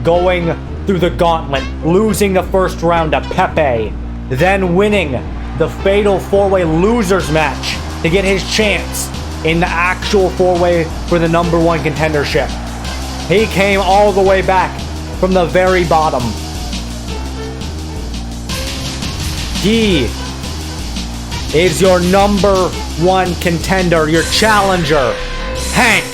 Speaker 1: Going through the gauntlet, losing the first round to Pepe, then winning the fatal four-way losers match to get his chance in the actual four-way for the #1 contendership. He came all the way back from the very bottom. He is your #1 contender, your challenger, Hank.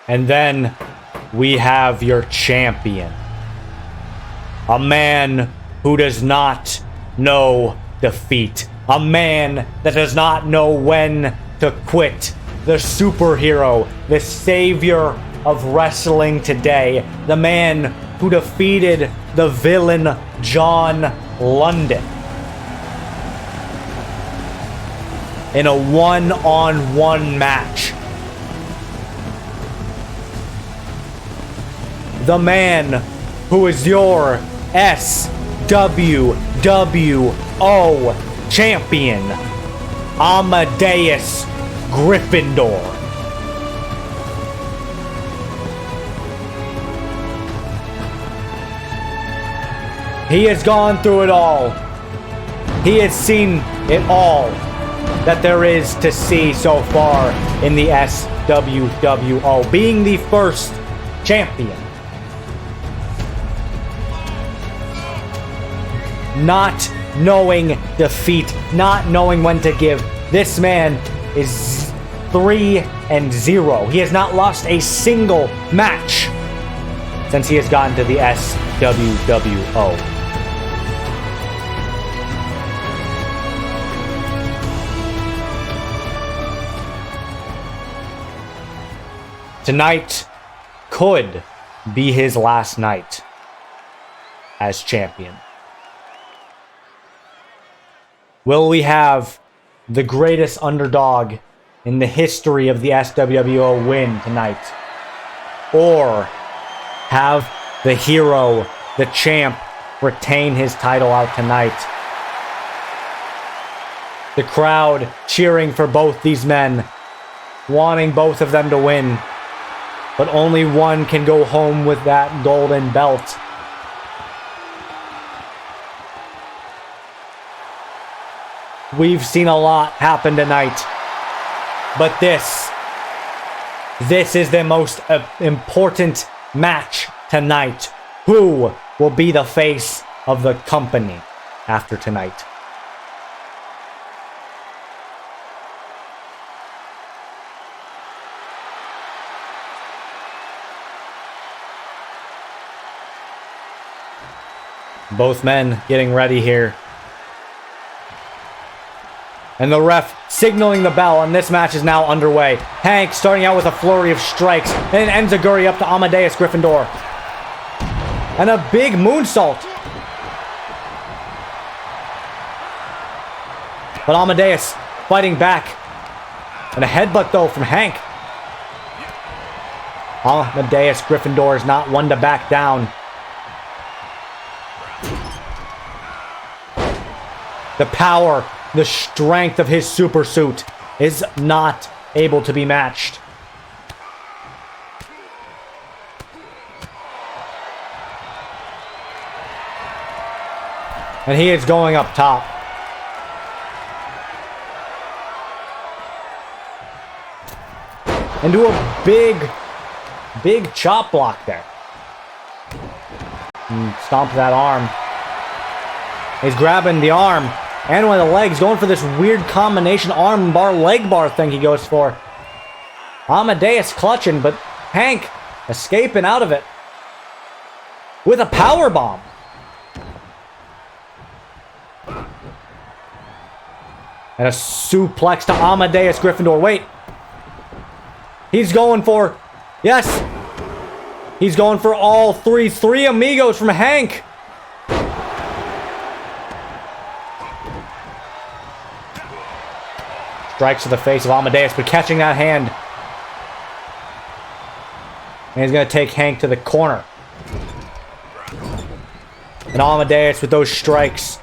Speaker 1: And then we have your champion. A man who does not know defeat. A man that does not know when to quit. The superhero, the savior of wrestling today. The man who defeated the villain John London in a one-on-one match. The man who is your SWWO champion, Amadeus Gryffindor. He has gone through it all. He has seen it all that there is to see so far in the SWWO, being the first champion. Not knowing defeat, not knowing when to give. This man is 3-0. He has not lost a single match since he has gotten to the SWWO. Tonight could be his last night as champion. Will we have the greatest underdog in the history of the SWWO win tonight? Or have the hero, the champ, retain his title out tonight? The crowd cheering for both these men, wanting both of them to win, but only one can go home with that golden belt. We've seen a lot happen tonight, but this is the most important match tonight. Who will be the face of the company after tonight? Both men getting ready here. And the ref signaling the bell, and this match is now underway. Hank starting out with a flurry of strikes, and enziguri up to Amadeus Gryffindor. And a big moonsault. But Amadeus fighting back. And a headbutt though from Hank. Amadeus Gryffindor is not one to back down. The power, the strength of his super suit is not able to be matched. And he is going up top. And do a big chop block there. And stomp that arm. He's grabbing the arm and one of the legs, going for this weird combination arm bar, leg bar thing he goes for. Amadeus clutching, but Hank escaping out of it with a power bomb. And a suplex to Amadeus Gryffindor. Wait. He's going for... Yes. He's going for all three. 3 amigos from Hank. Strikes to the face of Amadeus, but catching that hand. And he's going to take Hank to the corner. And Amadeus with those strikes.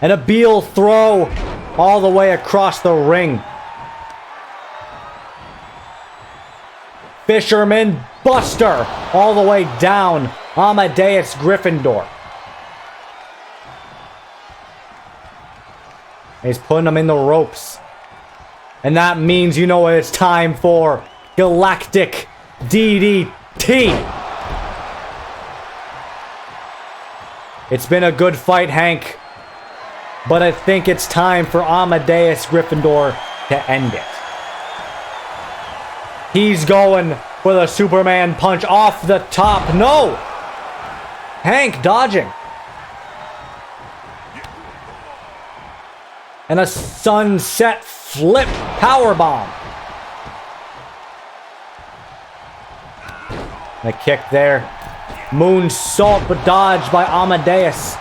Speaker 1: And a Beal throw all the way across the ring. Fisherman Buster all the way down. Amadeus Gryffindor. He's putting him in the ropes. And that means you know what it's time for. Galactic DDT. It's been a good fight, Hank. But I think it's time for Amadeus Gryffindor to end it. He's going for the Superman punch off the top. No! Hank dodging. And a sunset flip powerbomb. And a kick there. Moonsault, but dodged by Amadeus.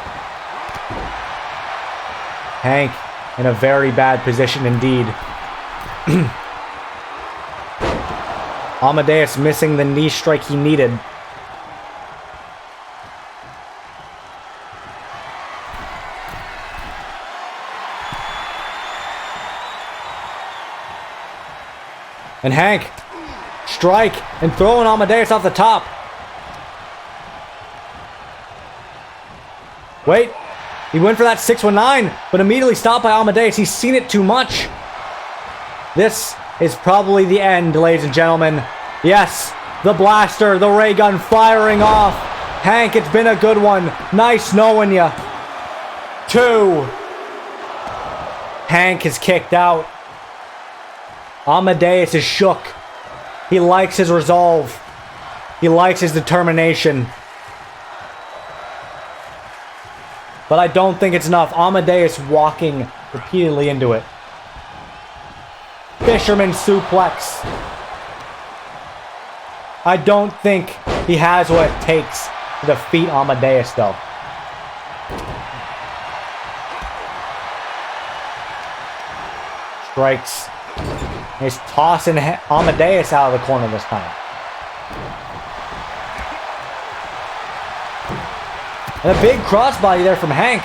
Speaker 1: Hank in a very bad position indeed. Amadeus missing the knee strike he needed. And Hank, strike, and throwing Amadeus off the top. Wait, he went for that 619, but immediately stopped by Amadeus. He's seen it too much. This is probably the end, ladies and gentlemen. Yes, the blaster, the ray gun firing off. Hank, it's been a good one. Nice knowing ya. 2. Hank is kicked out. Amadeus is shook. He likes his resolve. He likes his determination. But I don't think it's enough. Amadeus walking repeatedly into it. Fisherman suplex. I don't think he has what it takes to defeat Amadeus, though. Strikes. He's tossing Amadeus out of the corner this time. And a big crossbody there from Hank.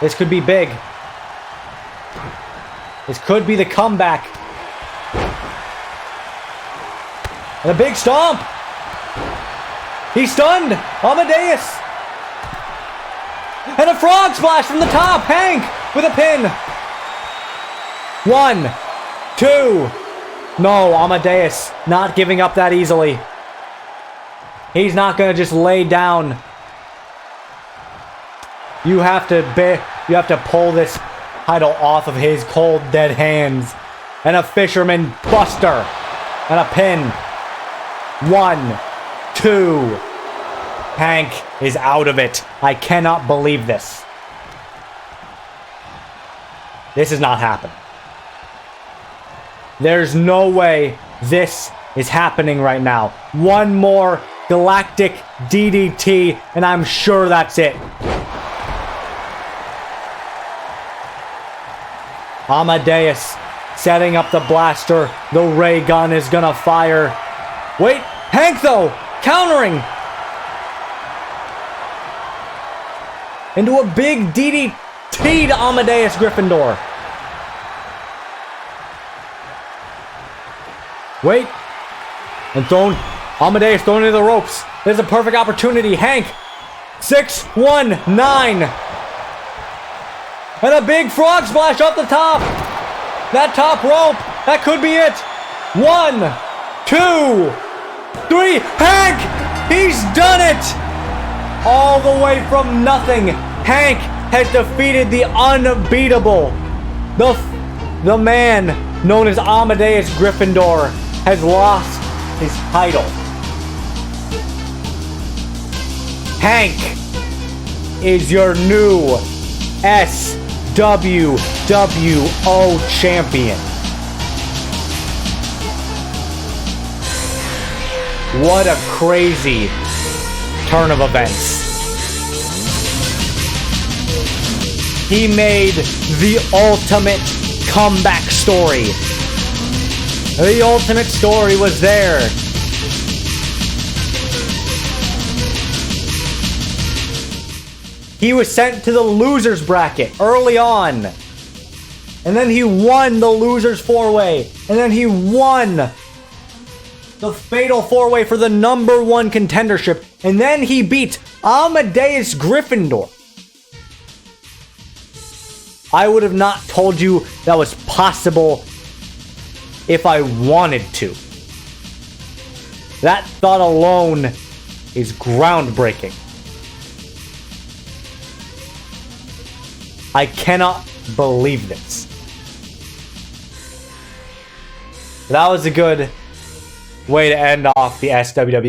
Speaker 1: This could be big. This could be the comeback. And a big stomp. He's stunned. Amadeus. And a frog splash from the top. Hank with a pin. 1, 2. No, Amadeus not giving up that easily. He's not going to just lay down. You have to pull this title off of his cold, dead hands. And a Fisherman Buster. And a pin. 1, 2. Hank is out of it. I cannot believe this. This is not happening. There's no way this is happening right now. One more Galactic DDT, and I'm sure that's it. Amadeus setting up the blaster. The ray gun is gonna fire. Wait, Hank though, countering into a big DDT to Amadeus Gryffindor. Wait, and thrown. Amadeus thrown into the ropes. There's a perfect opportunity. Hank, 619. And a big frog splash off the top. That top rope. That could be it. 1, 2, 3. Hank, he's done it. All the way from nothing. Hank has defeated the unbeatable. The man known as Amadeus Gryffindor has lost his title. Hank is your new SWWO champion. What a crazy turn of events. He made the ultimate comeback story. The ultimate story was there. He was sent to the losers bracket early on. And then he won the losers four-way. And then he won the fatal four-way for the #1 contendership. And then he beat Amadeus Gryffindor. I would have not told you that was possible if I wanted to. That thought alone is groundbreaking. I cannot believe this. That was a good way to end off the SWWO.